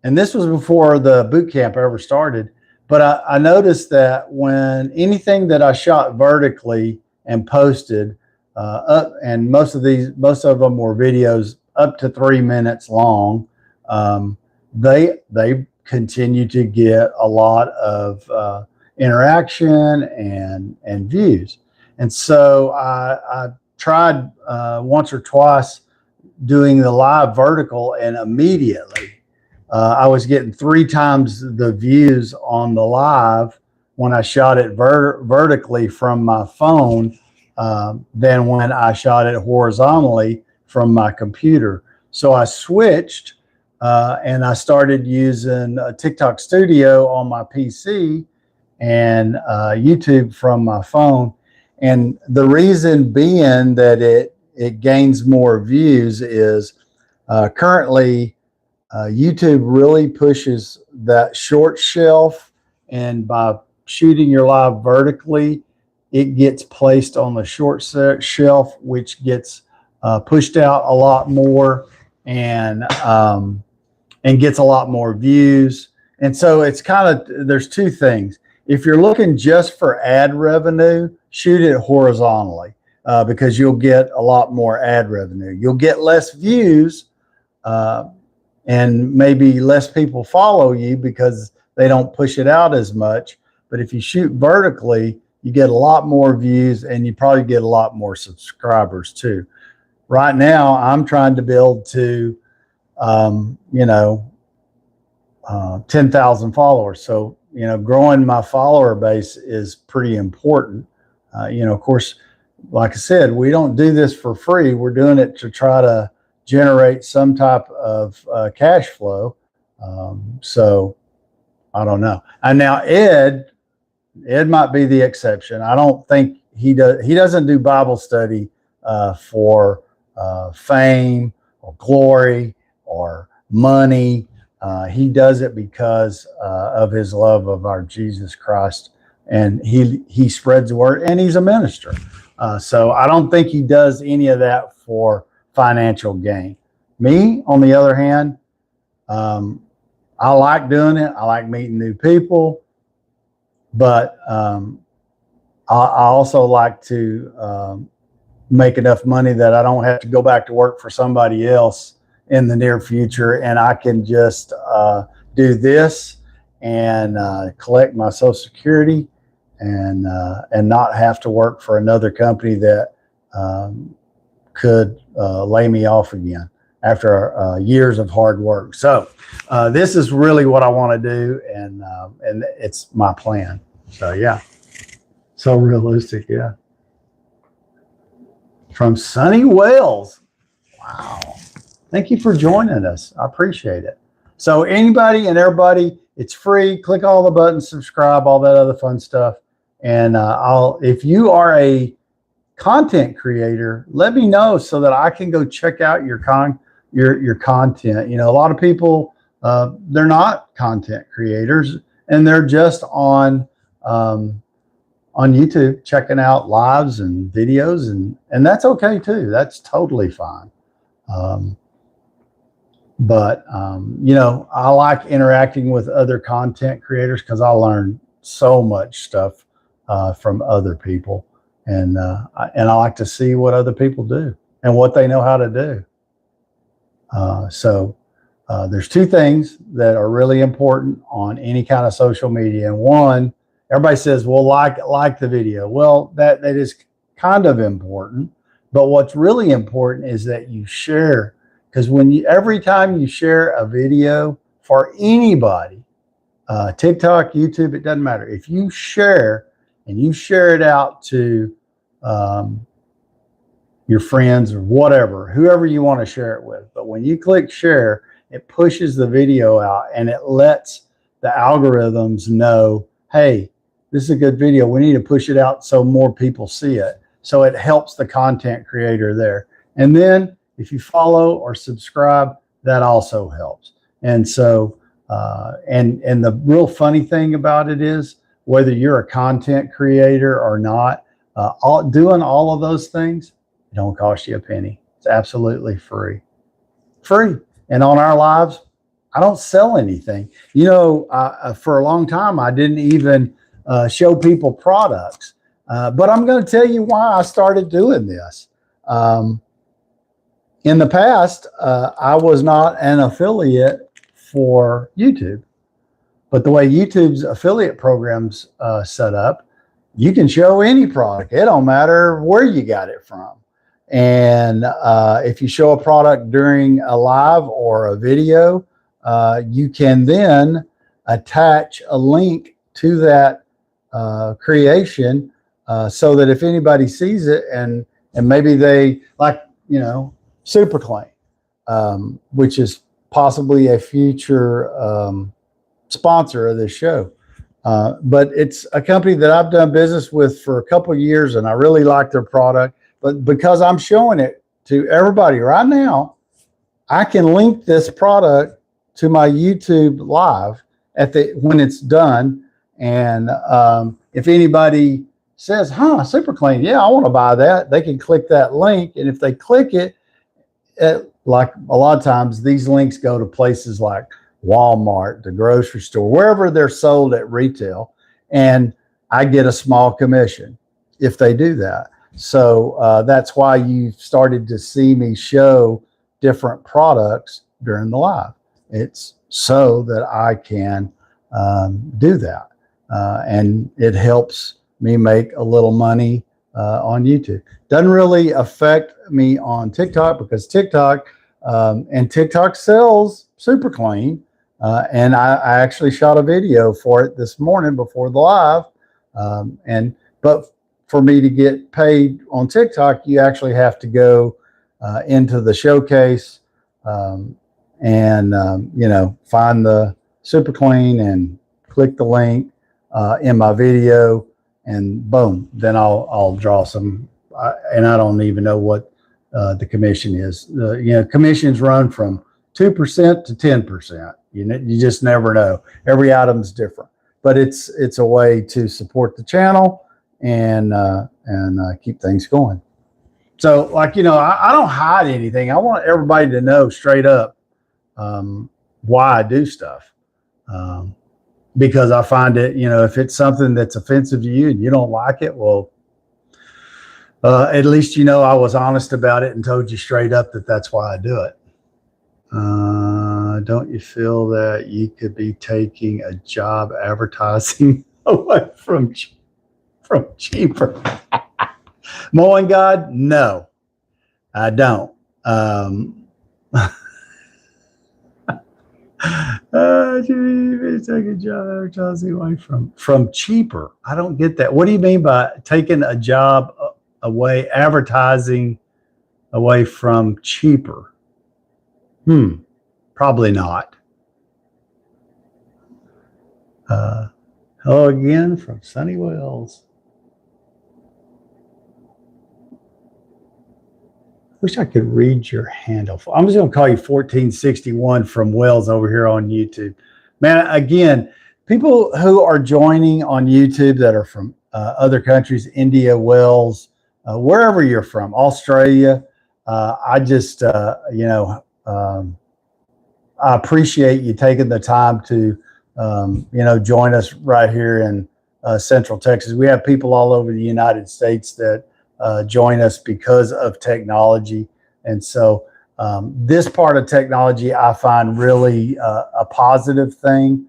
and this was before the boot camp ever started, but I noticed that when anything that I shot vertically and posted up, and most of them were videos up to 3 minutes long, they continue to get a lot of interaction and views. And so I tried once or twice doing the live vertical, and immediately I was getting 3 times the views on the live when I shot it vertically from my phone than when I shot it horizontally from my computer. So I switched and I started using TikTok Studio on my PC and YouTube from my phone. And the reason being that it gains more views is currently YouTube really pushes that short shelf, and by shooting your live vertically, it gets placed on the short shelf, which gets pushed out a lot more and gets a lot more views. And so it's there's 2 things. If you're looking just for ad revenue, shoot it horizontally because you'll get a lot more ad revenue. You'll get less views and maybe less people follow you because they don't push it out as much. But if you shoot vertically, you get a lot more views and you probably get a lot more subscribers too. Right now, I'm trying to build to, 10,000 followers. So, growing my follower base is pretty important. Of course, like I said, we don't do this for free. We're doing it to try to generate some type of cash flow. So I don't know. And now Ed might be the exception. I don't think he doesn't do Bible study for fame or glory or money. He does it because of his love of our Jesus Christ, and he spreads the word, and he's a minister. So I don't think he does any of that for financial gain. Me, on the other hand, I like doing it. I like meeting new people, but I also like to make enough money that I don't have to go back to work for somebody else in the near future, and I can just do this and collect my Social Security and not have to work for another company that could lay me off again after years of hard work. So this is really what I want to do, and it's my plan. So yeah, so realistic. Yeah, from sunny Wales. Wow. Thank you for joining us. I appreciate it. So anybody and everybody, it's free. Click all the buttons, subscribe, all that other fun stuff. And if you are a content creator, let me know so that I can go check out your content. A lot of people, they're not content creators, and they're just on YouTube checking out lives and videos, and that's okay too. That's totally fine. But I like interacting with other content creators because I learn so much stuff from other people, and I like to see what other people do and what they know how to do. So there's 2 things that are really important on any kind of social media. And one, everybody says, well, like the video. Well, that is kind of important, but what's really important is that you share. Because every time you share a video for anybody, TikTok, YouTube, it doesn't matter. If you share and you share it out to your friends or whatever, whoever you want to share it with. But when you click share, it pushes the video out and it lets the algorithms know, hey, this is a good video. We need to push it out so more people see it. So it helps the content creator there. And then if you follow or subscribe, that also helps. And so, and the real funny thing about it is, whether you're a content creator or not, doing all of those things, it don't cost you a penny. It's absolutely free. Free. And on our lives, I don't sell anything. You know, for a long time, I didn't even show people products. But I'm going to tell you why I started doing this. In the past, I was not an affiliate for YouTube. But the way YouTube's affiliate program's set up, you can show any product. It don't matter where you got it from. And if you show a product during a live or a video, you can then attach a link to that creation so that if anybody sees it and maybe they like, you know, SuperClaim, which is possibly a future sponsor of this show. But it's a company that I've done business with for a couple of years and I really like their product. But because I'm showing it to everybody right now, I can link this product to my YouTube live when it's done. And if anybody says, SuperClaim, yeah, I want to buy that, they can click that link. And if they click it, like a lot of times these links go to places like Walmart, the grocery store, wherever they're sold at retail. And I get a small commission if they do that. So that's why you started to see me show different products during the live. It's so that I can do that. And it helps me make a little money on YouTube. Doesn't really affect me on TikTok because TikTok sells SuperClaim. And I actually shot a video for it this morning before the live. But for me to get paid on TikTok, you actually have to go into the showcase you know, find the SuperClaim and click the link in my video, and boom, then I'll draw some. And I don't even know what the commission is. You know, commissions run from 2% to 10%. You just never know. Every item's different, but it's a way to support the channel and keep things going. So, like, you know, I don't hide anything. I want everybody to know straight up why I do stuff. Because I find it, you know, if it's something that's offensive to you and you don't like it, well, at least, you know, I was honest about it and told you straight up that that's why I do it. Don't you feel that you could be taking a job advertising away from cheaper? Mowing God? No, I don't. Take a job advertising away from cheaper. I don't get that. What do you mean by taking a job away, advertising away from cheaper? Probably not. Hello again from Sunny Wells. Wish I could read your handle. I'm just going to call you 1461 from Wells over here on YouTube. Man, again, people who are joining on YouTube that are from other countries, India, Wells, wherever you're from, Australia, I just, you know, I appreciate you taking the time to, you know, join us right here in Central Texas. We have people all over the United States that join us because of technology. And so this part of technology I find really a positive thing.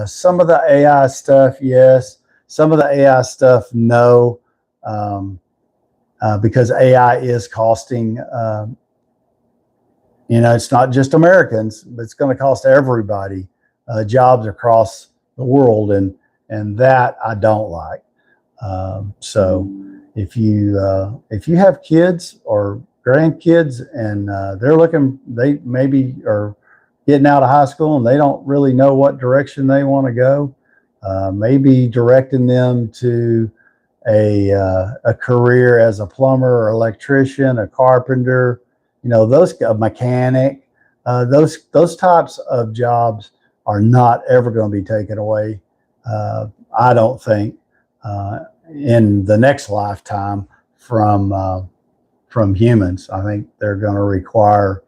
Some of the AI stuff, yes. Some of the AI stuff, no. Because AI is costing, you know, it's not just Americans, but it's going to cost everybody jobs across the world. And that I don't like. So if you have kids or grandkids and they maybe are getting out of high school and they don't really know what direction they want to go, maybe directing them to a career as a plumber or electrician, a carpenter, a mechanic, those types of jobs are not ever going to be taken away. I don't think in the next lifetime from humans. I think they're going to require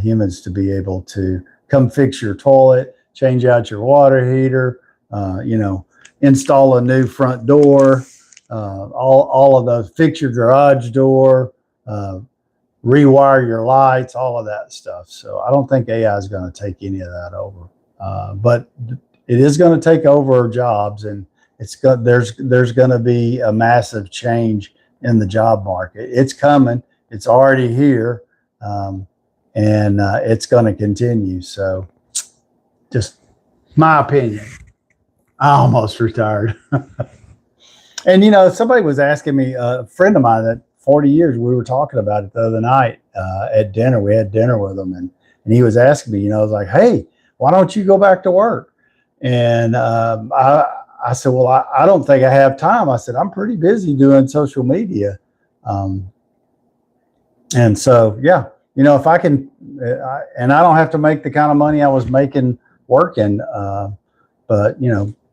humans to be able to come fix your toilet, change out your water heater, install a new front door, all of those, fix your garage door, rewire your lights, all of that stuff. So I don't think AI is going to take any of that over, but it is going to take over jobs, and there's going to be a massive change in the job market. It's coming. It's already here, and it's going to continue. So, just my opinion. I almost retired. And somebody was asking me, a friend of mine that 40 years, we were talking about it the other night at dinner. We had dinner with him, and he was asking me, I was like, hey, why don't you go back to work? And I said, well, I don't think I have time. I said, I'm pretty busy doing social media. And so, yeah, if I can, and I don't have to make the kind of money I was making working, but,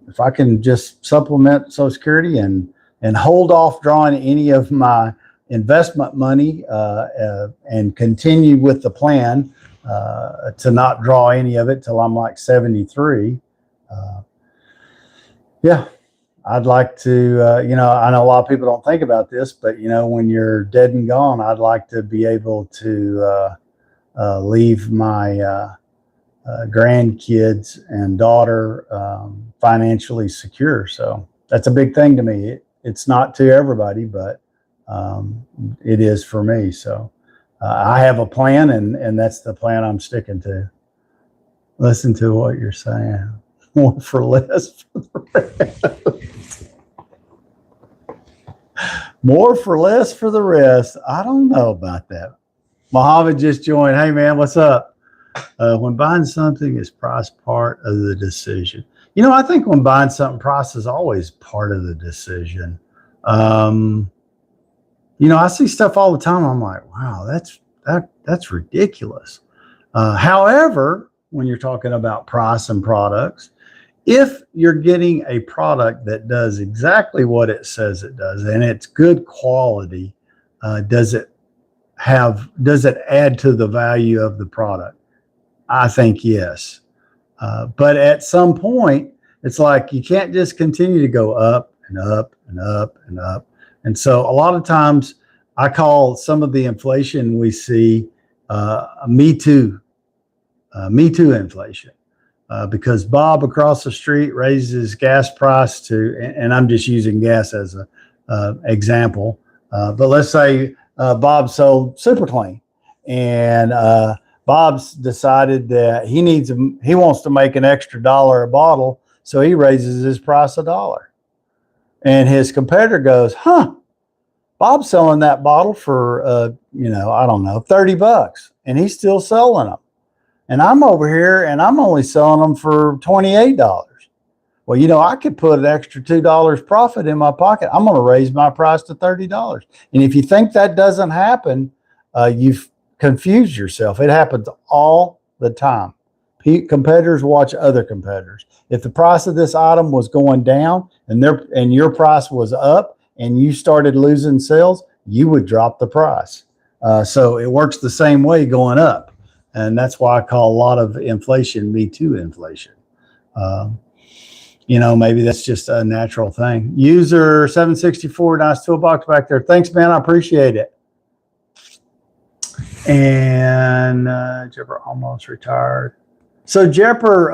if I can just supplement Social Security and hold off drawing any of my investment money and continue with the plan to not draw any of it till I'm like 73. Yeah, I'd like to, I know a lot of people don't think about this, but, when you're dead and gone, I'd like to be able to leave my grandkids and daughter financially secure. So that's a big thing to me. It's not to everybody, but it is for me. So I have a plan, and that's the plan I'm sticking to. Listen to what you're saying. More for less for the rest. More for less for the rest. I don't know about that. Mohammed just joined. Hey, man, what's up? When buying something, is price part of the decision? I think when buying something, price is always part of the decision. I see stuff all the time. I'm like, wow, that's ridiculous. However, when you're talking about price and products, if you're getting a product that does exactly what it says it does, and it's good quality, does it add to the value of the product? I think yes. But at some point, it's like you can't just continue to go up and up and up and up. And so a lot of times I call some of the inflation we see Me Too inflation. Because Bob across the street raises gas price and I'm just using gas as an example. But let's say Bob sold Super Clean, and Bob's decided that he wants to make an extra $1 a bottle, so he raises his price $1. And his competitor goes, Bob's selling that bottle for I don't know, $30, and he's still selling them. And I'm over here and I'm only selling them for $28. Well, I could put an extra $2 profit in my pocket. I'm going to raise my price to $30. And if you think that doesn't happen, you've confused yourself. It happens all the time. Competitors watch other competitors. If the price of this item was going down and your price was up and you started losing sales, you would drop the price. So it works the same way going up. And that's why I call a lot of inflation Me Too inflation. Maybe that's just a natural thing. User 764, nice toolbox back there. Thanks, man. I appreciate it. And Jepper almost retired. So Jepper,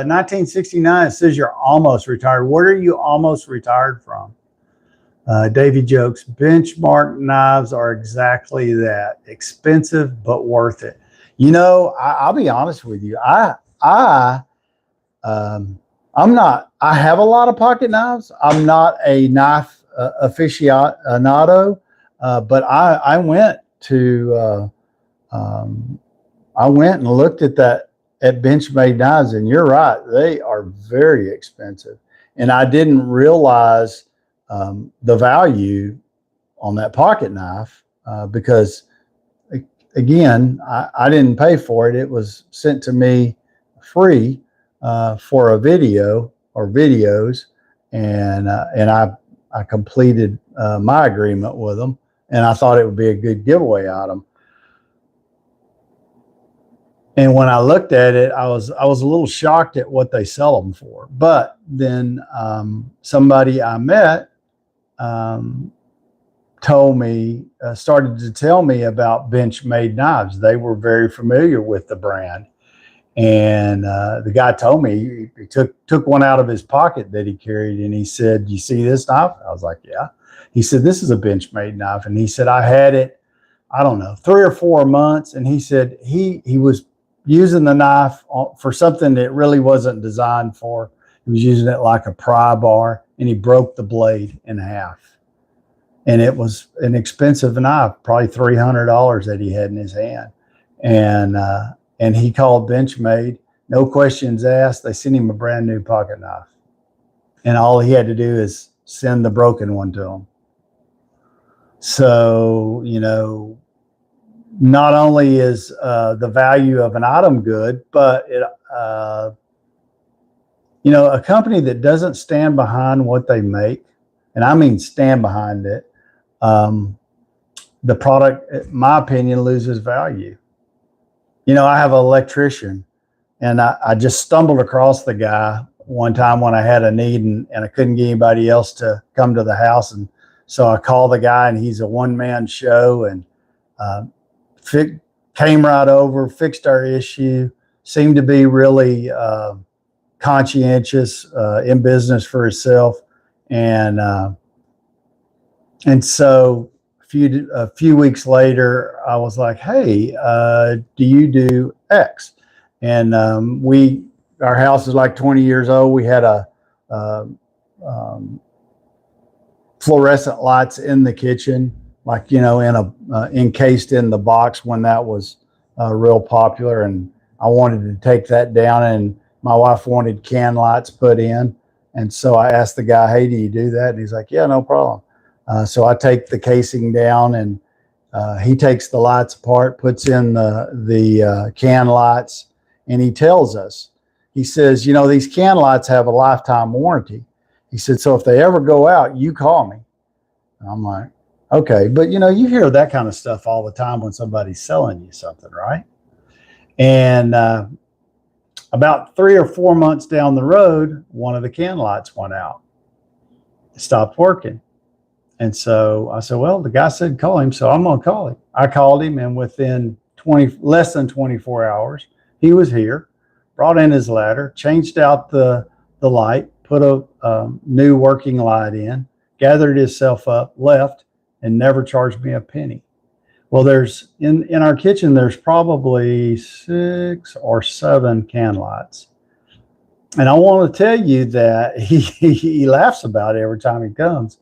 1969, it says you're almost retired. What are you almost retired from? Davey jokes, benchmark knives are exactly that. Expensive, but worth it. I'll be honest with you. I'm not, I have a lot of pocket knives. I'm not a knife aficionado, but I went to I went and looked at Benchmade knives, and you're right, they are very expensive, and I didn't realize the value on that pocket knife because again, I didn't pay for it. It was sent to me free for a video or videos, and I completed my agreement with them, and I thought it would be a good giveaway item. And when I looked at it, I was a little shocked at what they sell them for. But then somebody I met told me, started to tell me about Benchmade knives. They were very familiar with the brand. And the guy told me he took one out of his pocket that he carried, and he said, "You see this knife?" I was like, "Yeah." He said, "This is a Benchmade knife." And he said, "I had it, I don't know, 3 or 4 months." And he said he was using the knife for something that really wasn't designed for. He was using it like a pry bar, and he broke the blade in half. And it was an expensive knife, probably $300 that he had in his hand. And he called Benchmade, no questions asked. They sent him a brand new pocket knife. And all he had to do is send the broken one to him. So, you know, not only is the value of an item good, but it, you know, a company that doesn't stand behind what they make, and I mean stand behind it, the product, in my opinion, loses value. You know, I have an electrician, and I just stumbled across the guy one time when I had a need, and I couldn't get anybody else to come to the house. And so I called the guy, and he's a one-man show, and came right over, fixed our issue, seemed to be really conscientious, in business for himself. And so a few weeks later, I was like, "Hey, do you do X?" And our house is like 20 years old. We had fluorescent lights in the kitchen, like, you know, encased in the box when that was real popular. And I wanted to take that down, and my wife wanted can lights put in. And so I asked the guy, "Hey, do you do that?" And he's like, "Yeah, no problem." So I take the casing down, and he takes the lights apart, puts in the can lights, and he tells us, he says, "You know, these can lights have a lifetime warranty." He said, "So if they ever go out, you call me." And I'm like, "Okay." But, you know, you hear that kind of stuff all the time when somebody's selling you something, right? And about 3 or 4 months down the road, one of the can lights went out. It stopped working. And so I said, "Well, the guy said call him, so I'm going to call him." I called him, and within less than 24 hours, he was here, brought in his ladder, changed out the light, put a new working light in, gathered himself up, left, and never charged me a penny. Well, there's in our kitchen, there's probably 6 or 7 can lights. And I want to tell you that he laughs about it every time he comes.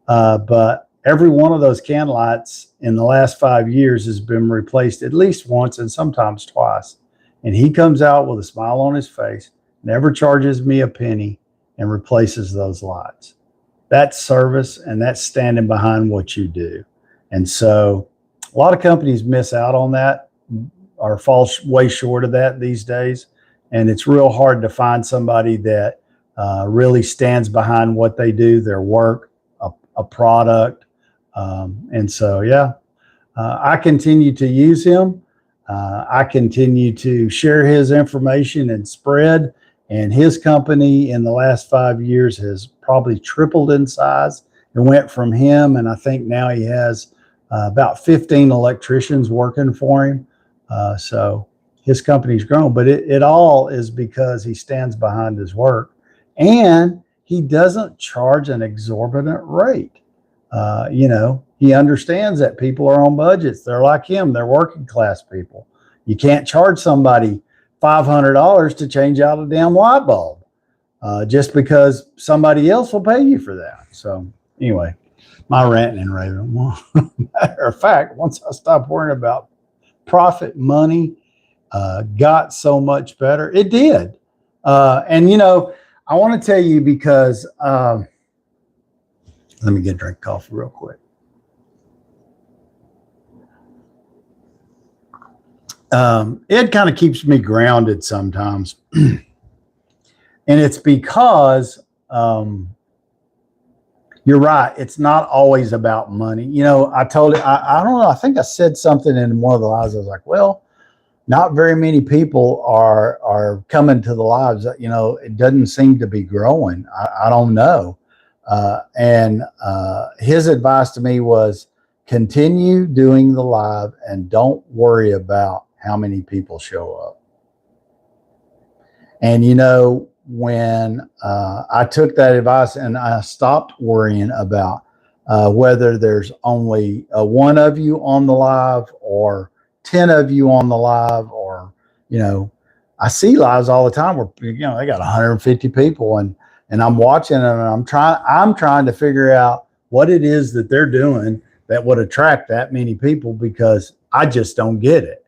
But every one of those can lights in the last 5 years has been replaced at least once, and sometimes twice. And he comes out with a smile on his face, never charges me a penny, and replaces those lights. That's service, and that's standing behind what you do. And so a lot of companies miss out on that, or fall way short of that these days. And it's real hard to find somebody that really stands behind what they do, their work, a product. And so, yeah, I continue to use him. I continue to share his information and spread. And his company in the last 5 years has probably tripled in size. It went from him, and I think now he has about 15 electricians working for him. So his company's grown, but it all is because he stands behind his work, and he doesn't charge an exorbitant rate. You know, he understands that people are on budgets. They're like him. They're working class people. You can't charge somebody $500 to change out a damn light bulb just because somebody else will pay you for that. So Anyway, my ranting and raving. Well, matter of fact, once I stopped worrying about profit, money got so much better. It did. And, you know, I want to tell you because let me get a drink of coffee real quick. It kind of keeps me grounded sometimes. And it's because you're right. It's not always about money. You know, I told it, I don't know. I think I said something in one of the lives. I was like, well, not very many people are coming to the lives. You know, it doesn't seem to be growing. I don't know. And his advice to me was continue doing the live and don't worry about how many people show up. And, you know, when I took that advice and I stopped worrying about whether there's only one of you on the live or 10 of you on the live, or, you know, I see lives all the time where, you know, they got 150 people and I'm watching them and I'm trying to figure out what it is that they're doing that would attract that many people, because I just don't get it.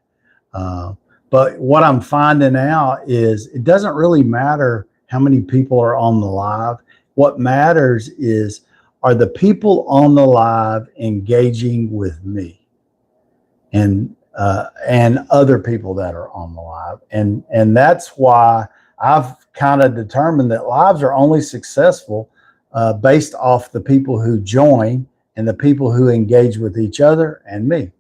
But what I'm finding out is it doesn't really matter how many people are on the live. What matters is, are the people on the live engaging with me and other people that are on the live? And that's why I've kind of determined that lives are only successful based off the people who join and the people who engage with each other and me.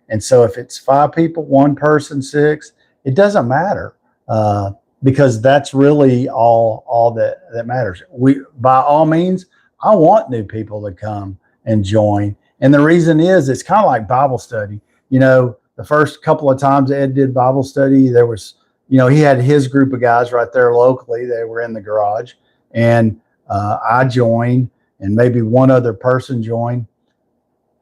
And so if it's 5 people, 1 person, 6, it doesn't matter, because that's really all that matters. By all means, I want new people to come and join. And the reason is, it's kind of like Bible study. You know, the first couple of times Ed did Bible study, there was, you know, he had his group of guys right there locally. They were in the garage, and I joined, and maybe one other person joined.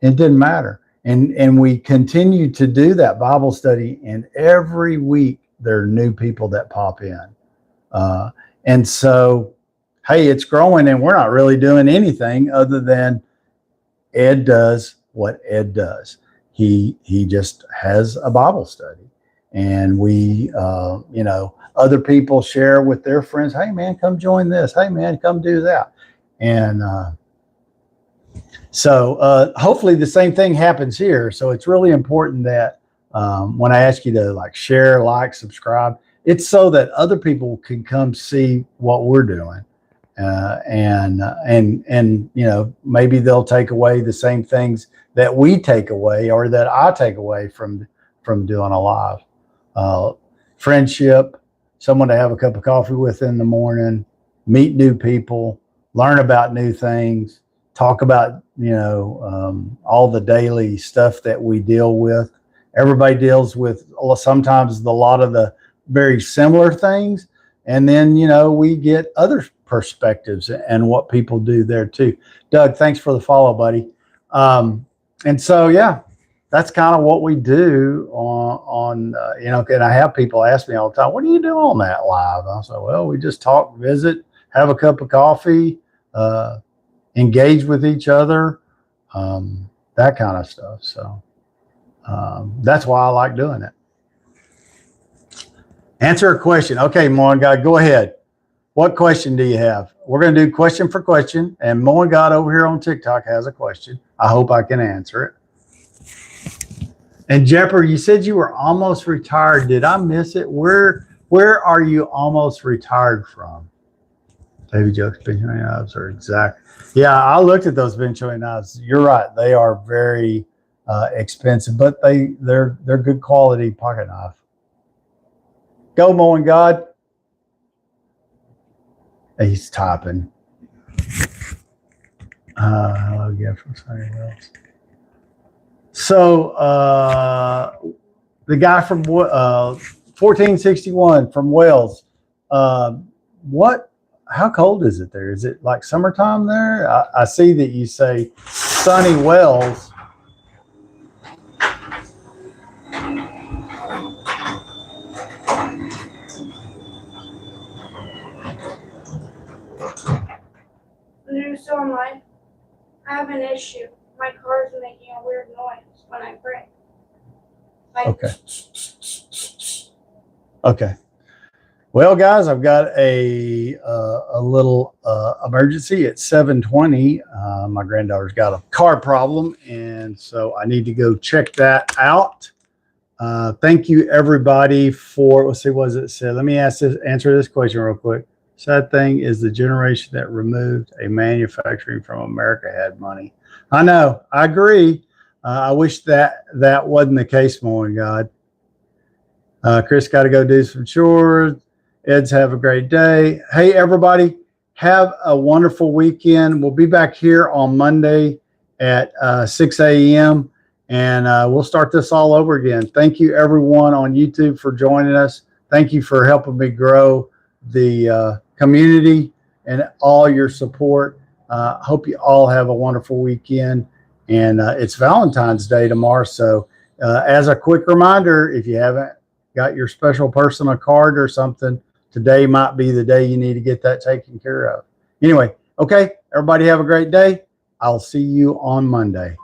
It didn't matter. And we continue to do that Bible study, and every week there are new people that pop in. And so, hey, it's growing, and we're not really doing anything other than Ed does what Ed does. He just has a Bible study, and we, you know, other people share with their friends. Hey man, come join this. Hey man, come do that. And so hopefully the same thing happens here. So it's really important that when I ask you to like share, like, subscribe, it's so that other people can come see what we're doing. And you know, maybe they'll take away the same things that we take away, or that I take away from doing a live. Friendship, someone to have a cup of coffee with in the morning, meet new people, learn about new things, talk about, you know, all the daily stuff that we deal with. Everybody deals with sometimes a lot of the very similar things. And then, you know, we get other perspectives and what people do there too. Doug, thanks for the follow, buddy. And so, yeah, that's kind of what we do on you know, and I have people ask me all the time, what do you do on that live? I say, well, we just talk, visit, have a cup of coffee, engage with each other, that kind of stuff. So that's why I like doing it. Answer a question. Okay, Moen God, go ahead. What question do you have? We're going to do question for question, and Moen God over here on TikTok has a question. I hope I can answer it. And Jepper, you said you were almost retired. Did I miss it? Where are you almost retired from? Baby jokes, bench-joint knives are exact. Yeah, I looked at those bench-joint knives. You're right; they are very expensive, but they're good quality pocket knife. Go, Moen God. He's typing. Hello again from somebody else. So the guy from 1461 from Wales. How cold is it there? Is it like summertime there? I see that you say sunny Wales. Are you still online? I have an issue. My car is making a weird noise when I brake. Okay. Okay. Well, guys, I've got a little emergency at 7:20. My granddaughter's got a car problem, and so I need to go check that out. Thank you, everybody, for, let's see, what does it say? Let me answer this question real quick. Sad thing is the generation that removed a manufacturing from America had money. I know. I agree. I wish that wasn't the case, morning God. Chris got to go do some chores. Ed's have a great day. Hey, everybody, have a wonderful weekend. We'll be back here on Monday at 6 a.m. and we'll start this all over again. Thank you, everyone on YouTube, for joining us. Thank you for helping me grow the community and all your support. Hope you all have a wonderful weekend. And it's Valentine's Day tomorrow. So as a quick reminder, if you haven't got your special person a card or something, today might be the day you need to get that taken care of. Anyway, okay, everybody have a great day. I'll see you on Monday.